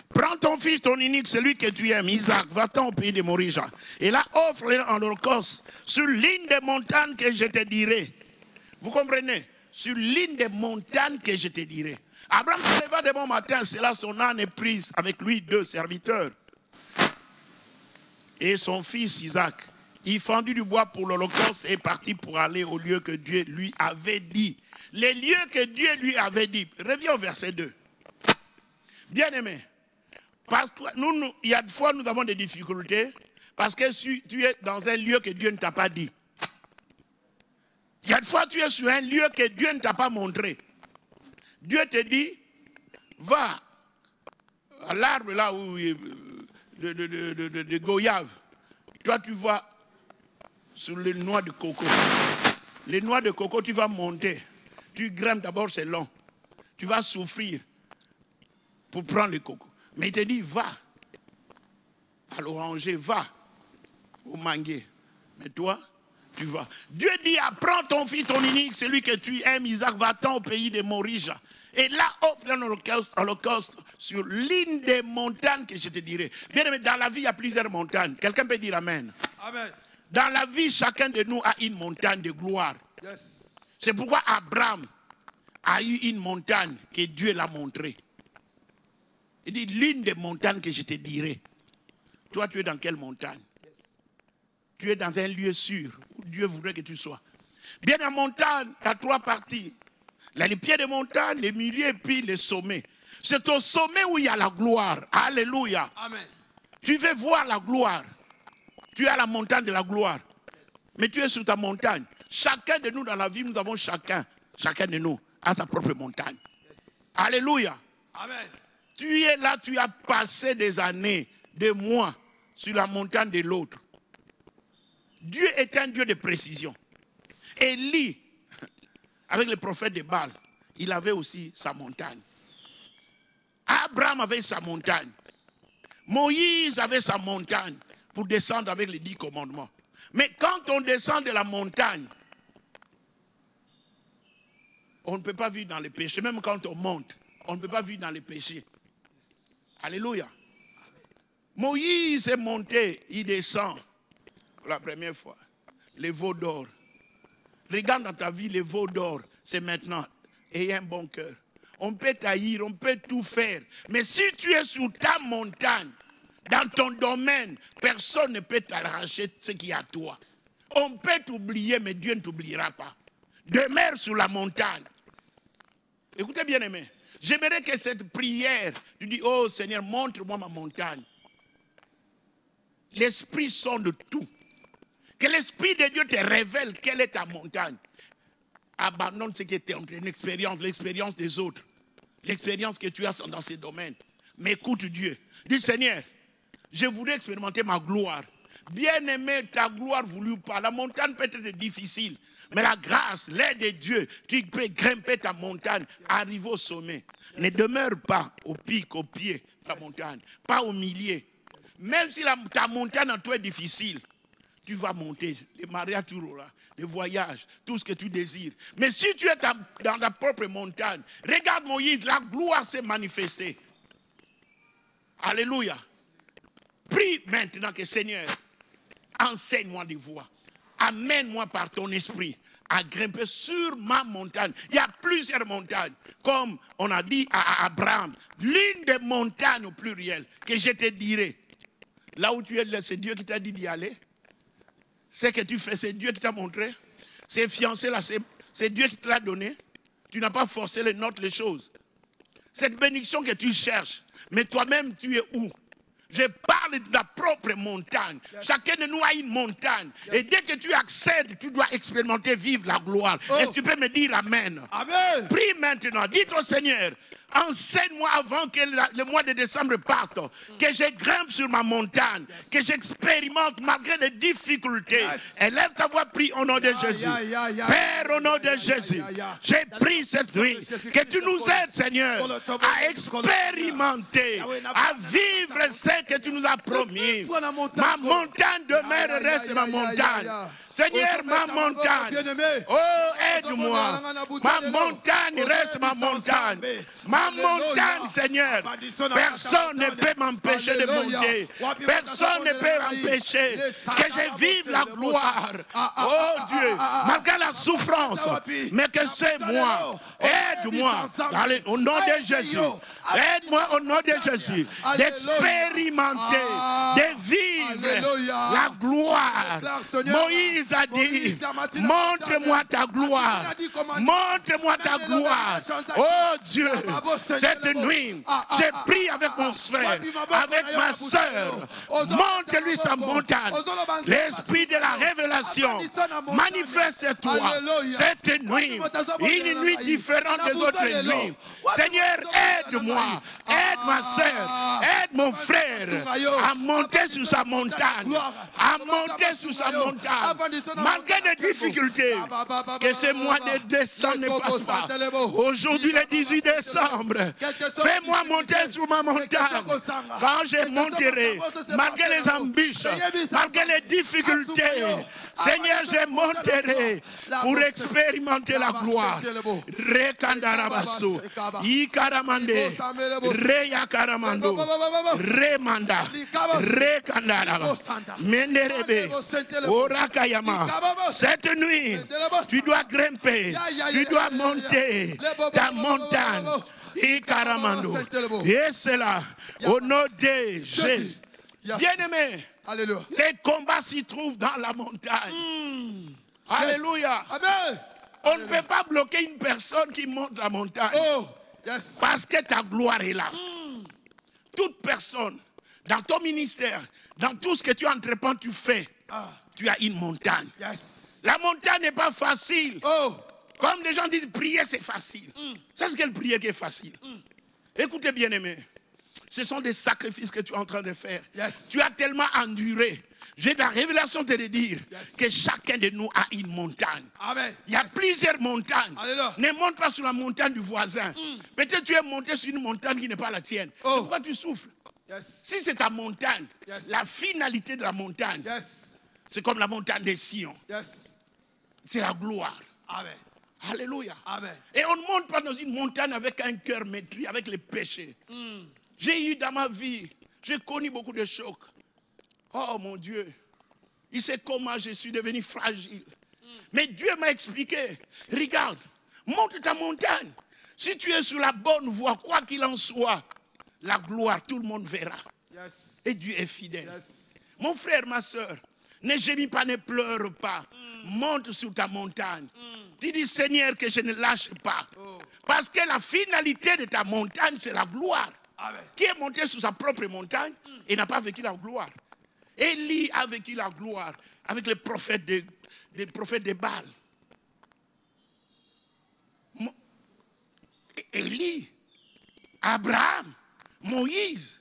Prends ton fils, ton unique, celui que tu aimes, Isaac, va-t'en au pays de Morija. Et là, offre-le en holocauste sur l'une des montagnes que je te dirai. Vous comprenez? Sur l'une des montagnes que je te dirai. Abraham se leva de bon matin, c'est là son âne est prise avec lui 2 serviteurs. Et son fils Isaac, il fendit du bois pour l'holocauste et est parti pour aller au lieu que Dieu lui avait dit. Les lieux que Dieu lui avait dit. Reviens au verset 2. Bien aimé, parce que il y a des fois nous avons des difficultés parce que tu es dans un lieu que Dieu ne t'a pas dit. Il y a des fois tu es sur un lieu que Dieu ne t'a pas montré. Dieu te dit, va à l'arbre là où de goyave. Toi tu vas sur les noix de coco. Les noix de coco tu vas monter. Tu grimpes d'abord, c'est long. Tu vas souffrir pour prendre le coco. Mais il te dit, va à l'oranger, va au manguier. Mais toi, tu vas. Dieu dit, prends ton fils, ton unique, celui que tu aimes, Isaac, va-t'en au pays de Morija. Et là, offre un holocauste sur l'une des montagnes que je te dirai. Bien aimé, dans la vie, il y a plusieurs montagnes. Quelqu'un peut dire Amen. Amen. Dans la vie, chacun de nous a une montagne de gloire. Yes. C'est pourquoi Abraham a eu une montagne que Dieu l'a montrée. Il dit, l'une des montagnes que je te dirai. Toi, tu es dans quelle montagne? Yes. Tu es dans un lieu sûr où Dieu voudrait que tu sois. Bien, la montagne a 3 parties. Là, les pieds de montagne, les milieux et puis les sommets. C'est au sommet où il y a la gloire. Alléluia. Amen. Tu veux voir la gloire. Tu es à la montagne de la gloire. Yes. Mais tu es sur ta montagne. Chacun de nous dans la vie, nous avons chacun de nous a sa propre montagne. Yes. Alléluia. Amen. Tu es là, tu as passé des années, des mois sur la montagne de l'autre. Dieu est un Dieu de précision. Élie, avec le prophète de Baal, il avait aussi sa montagne. Abraham avait sa montagne. Moïse avait sa montagne pour descendre avec les 10 commandements. Mais quand on descend de la montagne, on ne peut pas vivre dans les péchés. Même quand on monte, on ne peut pas vivre dans les péchés. Alléluia. Moïse est monté, il descend pour la première fois. Les veaux d'or. Regarde dans ta vie les veaux d'or. C'est maintenant. Ayez un bon cœur. On peut taillir, on peut tout faire. Mais si tu es sur ta montagne, Dans ton domaine, personne ne peut t'arracher ce qui est à toi. On peut t'oublier, mais Dieu ne t'oubliera pas. Demeure sur la montagne. Écoutez bien aimé, j'aimerais que cette prière, tu dis, oh Seigneur, montre-moi ma montagne. L'Esprit sonde tout. Que l'Esprit de Dieu te révèle quelle est ta montagne. Abandonne ce qui était entre une expérience, l'expérience des autres. L'expérience que tu as dans ces domaines. Mais écoute Dieu. Dis Seigneur, je voudrais expérimenter ma gloire. Bien aimé, ta gloire voulue pas. La montagne peut être difficile. Mais la grâce, l'aide de Dieu, tu peux grimper ta montagne, arriver au sommet. Ne demeure pas au pic, au pied de la montagne. Pas au milieu. Même si ta montagne en toi est difficile, tu vas monter. Les mariages, tu auras. Les voyages, tout ce que tu désires. Mais si tu es dans ta propre montagne, regarde Moïse, la gloire s'est manifestée. Alléluia. Prie maintenant que Seigneur, enseigne-moi des voies. Amène-moi par ton esprit à grimper sur ma montagne. Il y a plusieurs montagnes. Comme on a dit à Abraham, l'une des montagnes au pluriel que je te dirai. Là où tu es, c'est Dieu qui t'a dit d'y aller. Ce que tu fais, c'est Dieu qui t'a montré. C'est fiancé là, c'est Dieu qui te l'a donné. Tu n'as pas forcé les notes, les choses. Cette bénédiction que tu cherches, mais toi-même tu es où? Je parle de ta propre montagne. Yes. Chacun de nous a une montagne. Yes. Et dès que tu accèdes, tu dois expérimenter, vivre la gloire. Oh. Est-ce que tu peux me dire Amen? Amen. Prie maintenant. Dites au Seigneur, enseigne-moi avant que le mois de décembre parte, que je grimpe sur ma montagne, yes. Que j'expérimente malgré les difficultés. Yes. Élève ta voix, prie au nom de Jésus. Père, au nom de Jésus, j'ai pris cette nuit, que tu nous aides, Seigneur, à expérimenter, à vivre ce que tu nous as promis. Ma montagne demeure, reste ma montagne. Seigneur, ma montagne, oh, aide-moi. Ma montagne reste ma montagne. Ma montagne, Seigneur, personne ne peut m'empêcher de monter. Personne ne peut m'empêcher que je vive la gloire. Oh Dieu, malgré la souffrance, mais que c'est moi. Aide-moi, au nom de Jésus. Aide-moi au nom de Jésus d'expérimenter, de vivre la gloire. Moïse a dit, montre-moi ta gloire. Montre-moi ta gloire. Oh Dieu, cette nuit, j'ai pris avec mon frère, avec ma soeur. Montre-lui sa montagne. L'esprit de la révélation, manifeste-toi cette nuit. Une nuit différente des autres nuits. Seigneur, aide-moi. Aide ma soeur, aide mon frère à monter sur sa montagne, à monter sur sa montagne, malgré les difficultés, que ce mois de décembre ne passe pas. Aujourd'hui, le 18 décembre, fais-moi monter sur ma montagne. Quand je monterai, malgré les embûches, malgré les difficultés, Seigneur, je monterai pour expérimenter la gloire. Rekandarabasu, Ikaramande, Reyakaramando, Remanda, Rekandaraba, Menderebe, Orakayama. Cette nuit, tu dois grimper, tu dois monter ta montagne. Ikaramando. Et c'est là, au nom de Jésus. Bien-aimé, les combats s'y trouvent dans la montagne. Alléluia. Amen. On ne peut pas bloquer une personne qui monte la montagne. Oh, yes. Parce que ta gloire est là. Toute personne, dans ton ministère, dans tout ce que tu entreprends, tu fais, tu as une montagne. Yes. La montagne n'est pas facile. Oh. Comme des gens disent, prier c'est facile. C'est ce qu'elle prier qui est facile. Écoutez bien aimé, ce sont des sacrifices que tu es en train de faire. Yes. Tu as tellement enduré. J'ai la révélation de te dire que chacun de nous a une montagne. Amen. Il y a plusieurs montagnes. Alléluia. Ne monte pas sur la montagne du voisin. Peut-être tu es monté sur une montagne qui n'est pas la tienne. Oh. C'est pourquoi tu souffres. Yes. Si c'est ta montagne, la finalité de la montagne, c'est comme la montagne des Sion. Yes. C'est la gloire. Amen. Alléluia. Amen. Et on ne monte pas dans une montagne avec un cœur maîtris, avec les péchés. J'ai eu dans ma vie, j'ai connu beaucoup de chocs. Oh mon Dieu, il sait comment je suis devenu fragile. Mais Dieu m'a expliqué, regarde, monte ta montagne. Si tu es sur la bonne voie, quoi qu'il en soit, la gloire, tout le monde verra. Yes. Et Dieu est fidèle. Yes. Mon frère, ma soeur, ne gémis pas, ne pleure pas. Monte sur ta montagne. Tu dis, Seigneur, que je ne lâche pas. Oh. Parce que la finalité de ta montagne, c'est la gloire. Amen. Qui est monté sur sa propre montagne et n'a pas vécu la gloire. Élie a vécu la gloire avec les prophètes de Baal. Élie, Abraham, Moïse.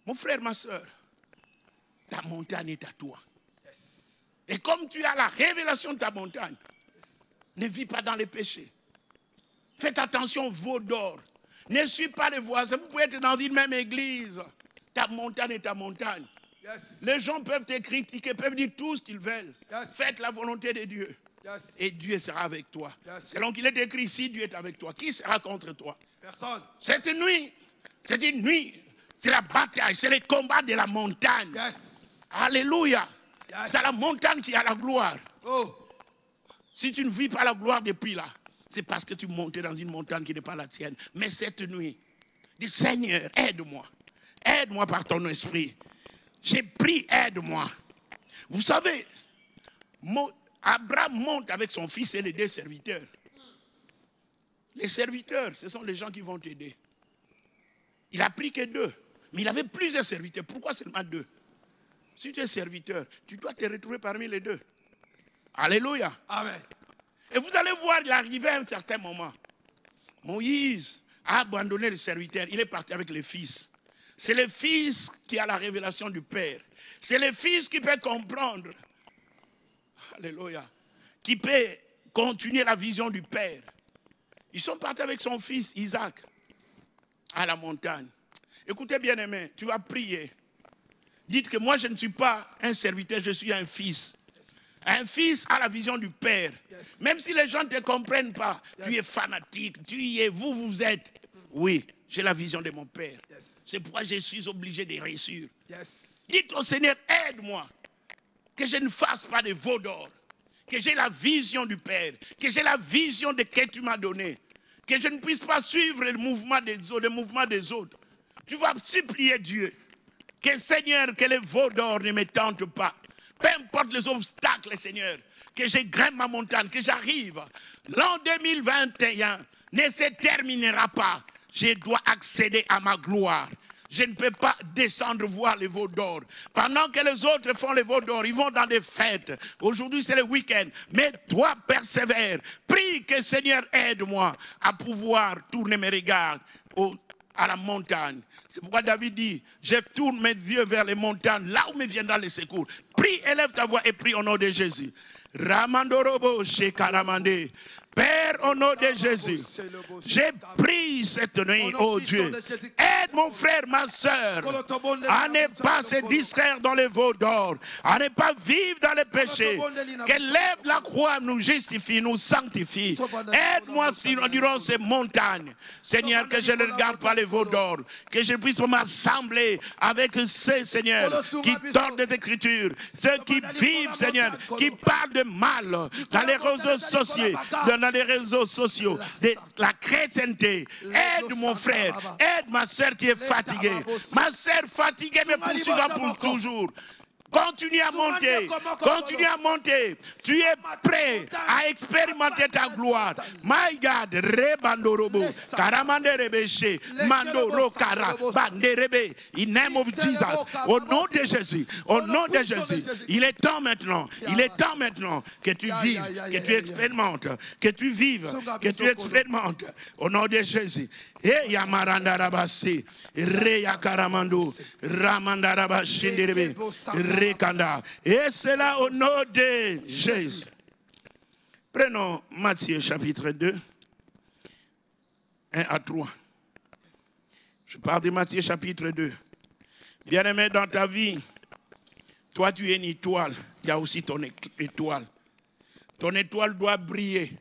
Mon frère, ma soeur, ta montagne est à toi. Yes. Et comme tu as la révélation de ta montagne, ne vis pas dans les péchés. Faites attention aux veaux d'or. Ne suis pas les voisins. Vous pouvez être dans une même église. Ta montagne est ta montagne. Yes. Les gens peuvent te critiquer, peuvent dire tout ce qu'ils veulent. Yes. Faites la volonté de Dieu. Yes. Et Dieu sera avec toi. Yes. Selon qu'il est écrit, si Dieu est avec toi, qui sera contre toi? Personne. Cette nuit, c'est une nuit, c'est la bataille, c'est le combat de la montagne. Yes. Alléluia. Yes. C'est la montagne qui a la gloire. Oh. Si tu ne vis pas la gloire depuis là, c'est parce que tu montais dans une montagne qui n'est pas la tienne. Mais cette nuit, dis Seigneur, aide-moi. Aide-moi par ton esprit. J'ai pris, aide-moi. Vous savez, Abraham monte avec son fils et les deux serviteurs. Les serviteurs, ce sont les gens qui vont t'aider. Il n'a pris que 2, mais il avait plusieurs serviteurs. Pourquoi seulement 2? Si tu es serviteur, tu dois te retrouver parmi les 2. Alléluia. Amen. Et vous allez voir, il arrivait à un certain moment. Moïse a abandonné le serviteur. Il est parti avec les fils. C'est le fils qui a la révélation du Père. C'est le fils qui peut comprendre. Alléluia. Qui peut continuer la vision du Père. Ils sont partis avec son fils Isaac à la montagne. Écoutez bien aimé, tu vas prier. Dites que moi je ne suis pas un serviteur, je suis un fils. Un fils a la vision du Père. Yes. Même si les gens ne te comprennent pas, Yes. tu es fanatique, tu y es, vous êtes. Oui, j'ai la vision de mon Père. Yes. C'est pourquoi je suis obligé de réussir. Yes. Dites au Seigneur, aide-moi. Que je ne fasse pas de veau d'or. Que j'ai la vision du Père. Que j'ai la vision de ce que tu m'as donné. Que je ne puisse pas suivre le mouvement des autres. Tu vas supplier Dieu. Que Seigneur, que les veaux d'or ne me tentent pas. Peu importe les obstacles, Seigneur, que je grimpe ma montagne, que j'arrive. L'an 2021 ne se terminera pas. Je dois accéder à ma gloire. Je ne peux pas descendre voir les veaux d'or. Pendant que les autres font les veaux d'or, ils vont dans des fêtes. Aujourd'hui, c'est le week-end. Mais toi, persévère. Prie que Seigneur aide-moi à pouvoir tourner mes regards à la montagne. C'est pourquoi David dit, je tourne mes yeux vers les montagnes, là où me viendra le secours. Prie, élève ta voix et prie au nom de Jésus. Ramandorobo Shekaramande. Père, au nom de Jésus, j'ai pris cette nuit, oh Dieu. Aide mon frère, ma soeur, à ne pas se distraire dans les veaux d'or, à ne pas vivre dans les péchés. Que lève la croix nous justifie, nous sanctifie. Aide-moi durant ces montagnes. Seigneur, que je ne regarde pas les veaux d'or, que je puisse m'assembler avec ceux, Seigneur, qui tordent des Écritures, ceux qui vivent, Seigneur, qui parlent de mal dans les réseaux sociaux, dans les réseaux sociaux, de la chrétienté. Aide mon frère, aide ma soeur qui est fatiguée. Ma soeur fatiguée me poursuivra pour toujours. Continue à monter, continue à monter. Tu es prêt à expérimenter ta gloire. My God, Rebandorobo, Karamanderebeche, Mandoro Kara, Banderebe, in name of Jesus. Au nom de Jésus, au nom de Jésus. Il est temps maintenant, il est temps maintenant que tu vives, que tu expérimentes, que tu vives, que tu expérimentes. Au nom de Jésus. Et Yamaranda Rabasi, Reya Karamando, Ramanda Rabashinderebe, Rekanda. Et c'est là au nom de Jésus. Prenons Matthieu chapitre 2, 1 à 3. Je parle de Matthieu chapitre 2. Bien-aimé, dans ta vie, toi tu es une étoile. Il y a aussi ton étoile. Ton étoile doit briller.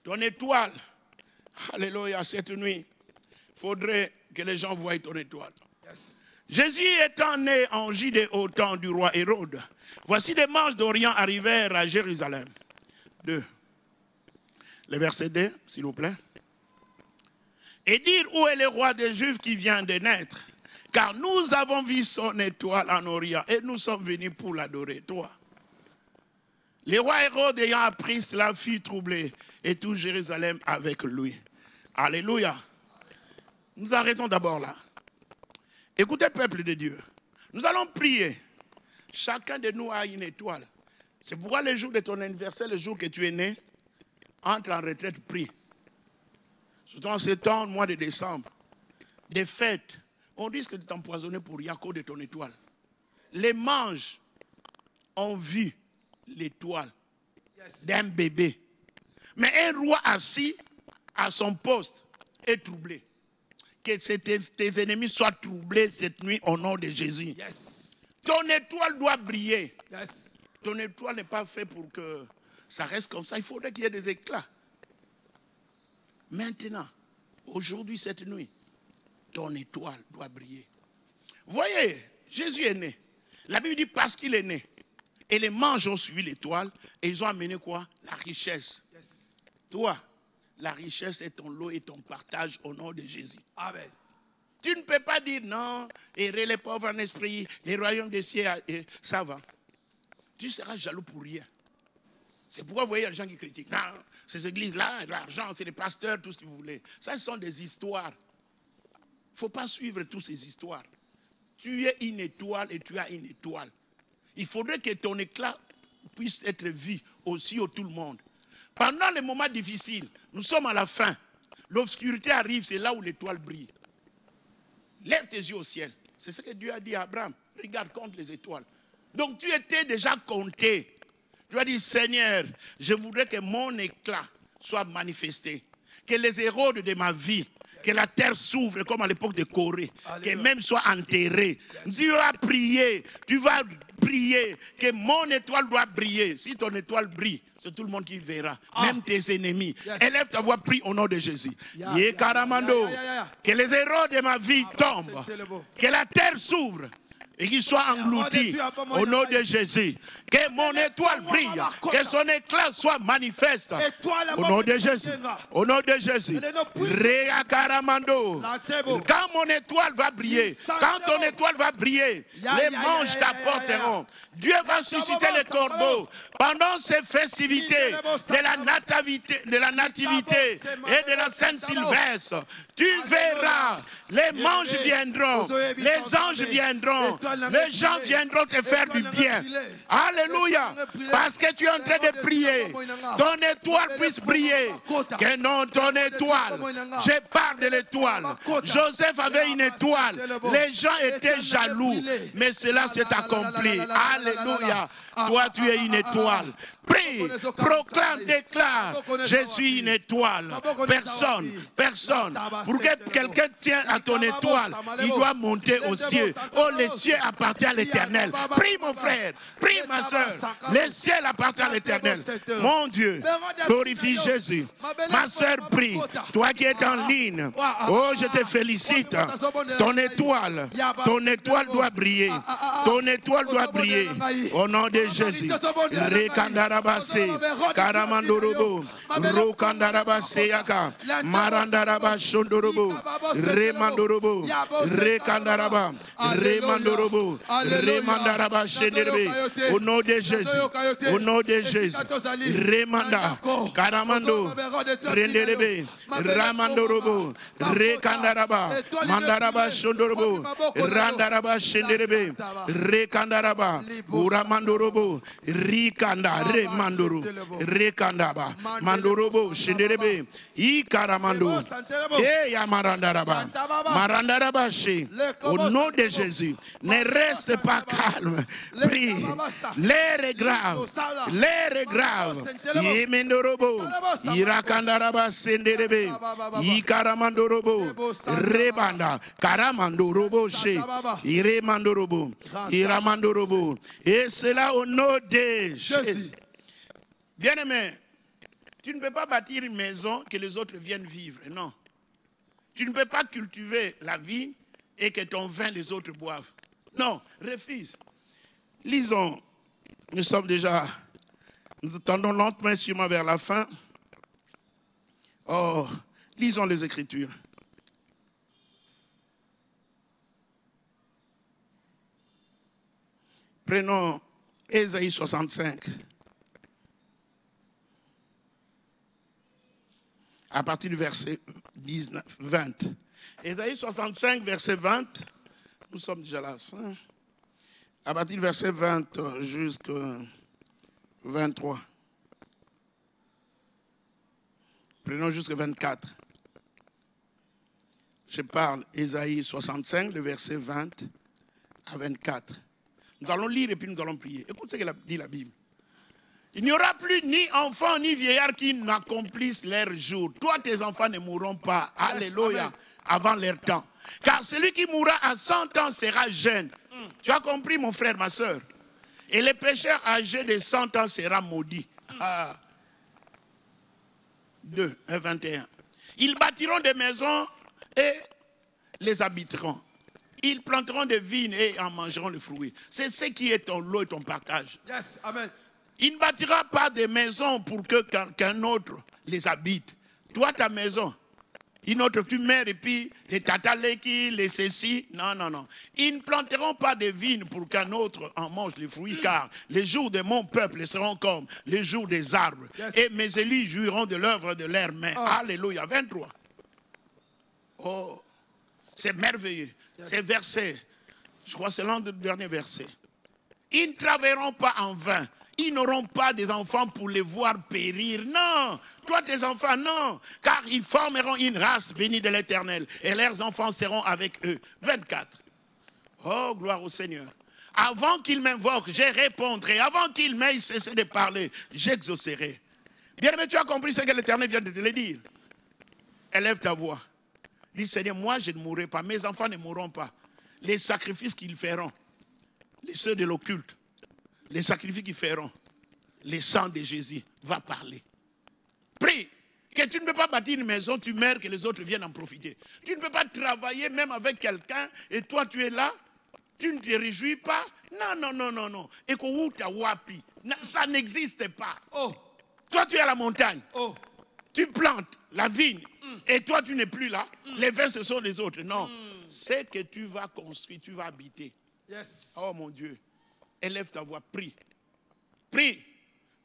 Ton étoile. Alléluia, cette nuit, il faudrait que les gens voient ton étoile. Yes. Jésus étant né en Judée au temps du roi Hérode, voici des mages d'Orient arrivèrent à Jérusalem. 2. Le verset 2, s'il vous plaît. et dire où est le roi des Juifs qui vient de naître. Car nous avons vu son étoile en Orient et nous sommes venus pour l'adorer, toi. Le roi Hérode ayant appris cela fut troublé et tout Jérusalem avec lui. Alléluia. Nous arrêtons d'abord là. Écoutez, peuple de Dieu. Nous allons prier. Chacun de nous a une étoile. C'est pourquoi le jour de ton anniversaire, le jour que tu es né, entre en retraite, prie. Surtout en ce temps, mois de décembre, des fêtes, on risque de t'empoisonner pour rien cause de ton étoile. Les mages ont vu l'étoile d'un bébé. Mais un roi assis à son poste est troublé. Que tes ennemis soient troublés cette nuit au nom de Jésus. Yes. Ton étoile doit briller. Yes. Ton étoile n'est pas fait pour que ça reste comme ça. Il faudrait qu'il y ait des éclats. Maintenant, aujourd'hui, cette nuit, ton étoile doit briller. Voyez, Jésus est né. La Bible dit parce qu'il est né. Et les mages ont suivi l'étoile et ils ont amené quoi? La richesse. Yes. Toi, la richesse est ton lot et ton partage au nom de Jésus. Amen. Tu ne peux pas dire non, errer les pauvres en esprit, les royaumes des cieux, ça va. Tu seras jaloux pour rien. C'est pourquoi vous voyez les gens qui critiquent. Non, ces églises-là, l'argent, c'est les pasteurs, tout ce que vous voulez. Ça, ce sont des histoires. Il ne faut pas suivre toutes ces histoires. Tu es une étoile et tu as une étoile. Il faudrait que ton éclat puisse être vu aussi au tout le monde. Pendant les moments difficiles, nous sommes à la fin. L'obscurité arrive, c'est là où l'étoile brille. Lève tes yeux au ciel. C'est ce que Dieu a dit à Abraham. Regarde, compte les étoiles. Donc tu étais déjà compté. Tu as dit, Seigneur, je voudrais que mon éclat soit manifesté. Que les Hérodes de ma vie, que la terre s'ouvre comme à l'époque de Corée. Que même soit enterré. Dieu a prié. Tu vas prier que mon étoile doit briller. Si ton étoile brille, c'est tout le monde qui verra. Même tes ennemis. Élève ta voix, prie au nom de Jésus. Que les héros de ma vie tombent. Que la terre s'ouvre. Et qu'il soit englouti au nom de Jésus. Que mon étoile brille. Que son éclat soit manifeste. Au nom de Jésus. Au nom de Jésus. Quand mon étoile va briller, quand ton étoile va briller, les manches t'apporteront. Dieu va susciter les corbeaux pendant ces festivités de la nativité et de la Sainte Sylvestre. Tu verras, les manches viendront, les anges viendront, les gens viendront te faire du bien. Alléluia. Parce que tu es en train de prier. Ton étoile puisse briller. Que non, ton étoile. Je parle de l'étoile. Joseph avait une étoile. Les gens étaient jaloux. Mais cela s'est accompli. Alléluia. Toi, tu es une étoile. Prie, proclame, déclare. Je suis une étoile. Personne. Pour que quelqu'un tienne à ton étoile, il doit monter aux cieux. Oh, les cieux appartiennent à l'Éternel. Prie, mon frère. Prie, ma soeur. Les cieux appartiennent à l'Éternel. Mon Dieu, glorifie Jésus. Ma soeur, prie. Toi qui es en ligne. Oh, je te félicite. Ton étoile doit briller. Ton étoile doit briller. Au nom de Jésus. Rekandarabase, Karamandorobo, Rokandarabase Yaka, Marandaraba Shondorobo, Remandorobo, Rekandaraba, Remandorobo, Remandaraba Shenderebe. Au nom de Jésus. Au nom de Jésus. Remanda, Karamando, Renderebe, Ramandorobo, Rekandaraba, Mandaraba Shondorobo, Randaraba Shenderebe, Rekandaraba, Uramandorobo, Rikanda, Remandoro, Rekandaba, Mandorobo, Shenderebe, Ikaramando, Yamarandaraba, Marandaraba, au nom de Jésus, ne reste pas calme, prie, l'air est grave, Yemendorobo, Irakandaraba, Senderebe, Ikaramandorobo, Rebanda, Karamandorobo, Iremandorobo, Iramandorobo, et cela au nom de Jésus. Bien-aimé, tu ne peux pas bâtir une maison que les autres viennent vivre, non. Tu ne peux pas cultiver la vie et que ton vin les autres boivent. Non, refuse. Lisons, nous tendons lentement sûrement vers la fin. Oh, lisons les Écritures. Prenons Ésaïe 65. À partir du verset 20. Ésaïe 65, verset 20. Nous sommes déjà à la fin. À partir du verset 20 jusqu'au 23. Prenons jusqu'au 24. Je parle Ésaïe 65, le verset 20 à 24. Nous allons lire et puis nous allons prier. Écoute ce que dit la Bible. Il n'y aura plus ni enfants ni vieillards qui n'accomplissent leur jour. Toi, tes enfants ne mourront pas. Yes, alléluia. Amen. Avant leur temps. Car celui qui mourra à 100 ans sera jeune. Tu as compris, mon frère, ma soeur. Et le pécheur âgé de 100 ans sera maudit. 2, 21. Ils bâtiront des maisons et les habiteront. Ils planteront des vignes et en mangeront les fruits. C'est ce qui est ton lot et ton partage. Yes, amen. Il ne bâtira pas des maisons pour que qu'un autre les habite. Toi, ta maison, une autre, tu meurs et puis les tataleki, les ceci. Non, non, non. Ils ne planteront pas des vignes pour qu'un autre en mange les fruits, car les jours de mon peuple seront comme les jours des arbres. Yes. Et mes élus jouiront de l'œuvre de leurs mains. Oh. Alléluia. 23. Oh, c'est merveilleux. Yes. Ces versets, je crois que c'est l'un des derniers versets. Ils ne travailleront pas en vain. Ils n'auront pas des enfants pour les voir périr. Non, toi tes enfants, non. Car ils formeront une race bénie de l'Éternel. Et leurs enfants seront avec eux. 24. Oh, gloire au Seigneur. Avant qu'ils m'invoquent, je répondrai. Avant qu'ils m'aient cessé de parler, j'exaucerai. Bien aimé, tu as compris ce que l'Éternel vient de te le dire. Élève ta voix. Dis, Seigneur, moi je ne mourrai pas. Mes enfants ne mourront pas. Les sacrifices qu'ils feront, les ceux de l'occulte, les sacrifices qu'ils feront, le sang de Jésus va parler. Prie. Que tu ne peux pas bâtir une maison, tu meurs, que les autres viennent en profiter. Tu ne peux pas travailler même avec quelqu'un et toi tu es là, tu ne te réjouis pas. Non, non, non, non, non. Et wapi, ça n'existe pas. Oh. Toi tu es à la montagne. Oh. Tu plantes la vigne et toi tu n'es plus là. Les vins ce sont les autres. Non. C'est que tu vas construire, tu vas habiter. Yes. Oh mon Dieu. Élève ta voix, prie. Prie,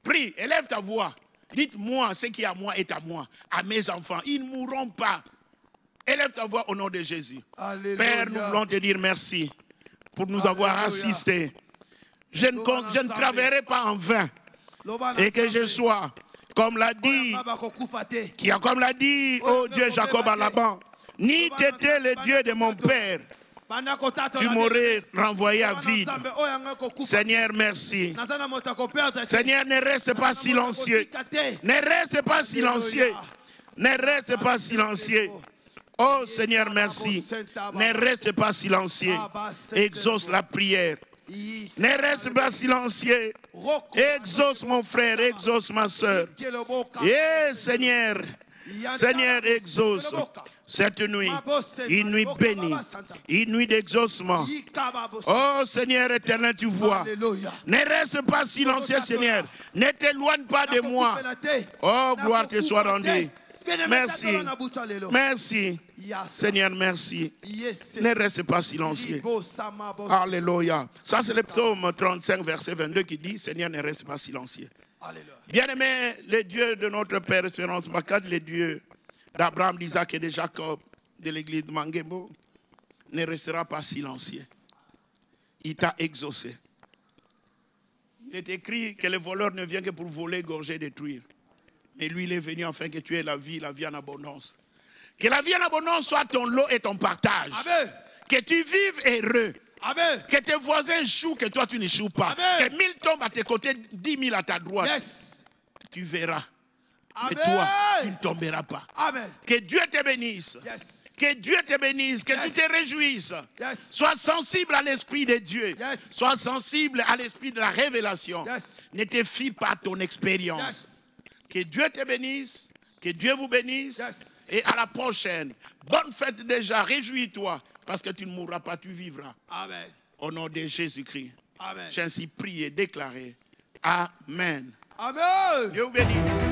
prie, élève ta voix. Dites-moi, ce qui est à moi est à moi, à mes enfants. Ils ne mourront pas. Élève ta voix au nom de Jésus. Alléluia. Père, nous voulons te dire merci pour nous avoir assistés. Je ne travaillerai pas en vain. Et que je sois, comme l'a dit, comme l'a dit, oh Dieu Jacob à Laban, ni t'étais le Dieu de mon père, tu m'aurais renvoyé à vide. Seigneur, merci. Seigneur, ne reste pas silencieux. Ne reste pas silencieux. Ne reste pas silencieux. Oh Seigneur, merci. Ne reste pas silencieux. Exauce la prière. Ne reste pas silencieux. Exauce mon frère, exauce ma soeur. Et Seigneur, Seigneur, exauce. Cette nuit, une nuit bénie, une nuit d'exaucement. Oh Seigneur éternel, tu vois. Ne reste pas silencieux, Seigneur. Ne t'éloigne pas de moi. Oh, gloire te soit rendue. Merci. Merci. Seigneur, merci. Ne reste pas silencieux. Alléluia. Ça, c'est le psaume 35, verset 22 qui dit, Seigneur, ne reste pas silencieux. Bien-aimé, le Dieu de notre Père Espérance Makad, le Dieu d'Abraham, d'Isaac et de Jacob, de l'église de Mangembo, ne restera pas silencieux. Il t'a exaucé. Il est écrit que le voleur ne vient que pour voler, égorger, détruire. Mais lui, il est venu afin que tu aies la vie en abondance. Que la vie en abondance soit ton lot et ton partage. Amen. Que tu vives heureux. Amen. Que tes voisins échouent, que toi tu n'échoues pas. Amen. Que 1000 tombent à tes côtés, 10 000 à ta droite. Yes. Tu verras. Amen. Et toi, tu ne tomberas pas. Amen. Que Dieu te bénisse. Yes. Que Dieu te bénisse. Que tu te réjouisses. Yes. Sois sensible à l'Esprit de Dieu. Yes. Sois sensible à l'Esprit de la révélation. Yes. Ne te fie pas à ton expérience. Yes. Que Dieu te bénisse. Que Dieu vous bénisse. Yes. Et à la prochaine. Bonne fête déjà. Réjouis-toi. Parce que tu ne mourras pas, tu vivras. Amen. Au nom de Jésus-Christ. J'ai ainsi prié, déclaré. Amen. Amen. Dieu vous bénisse.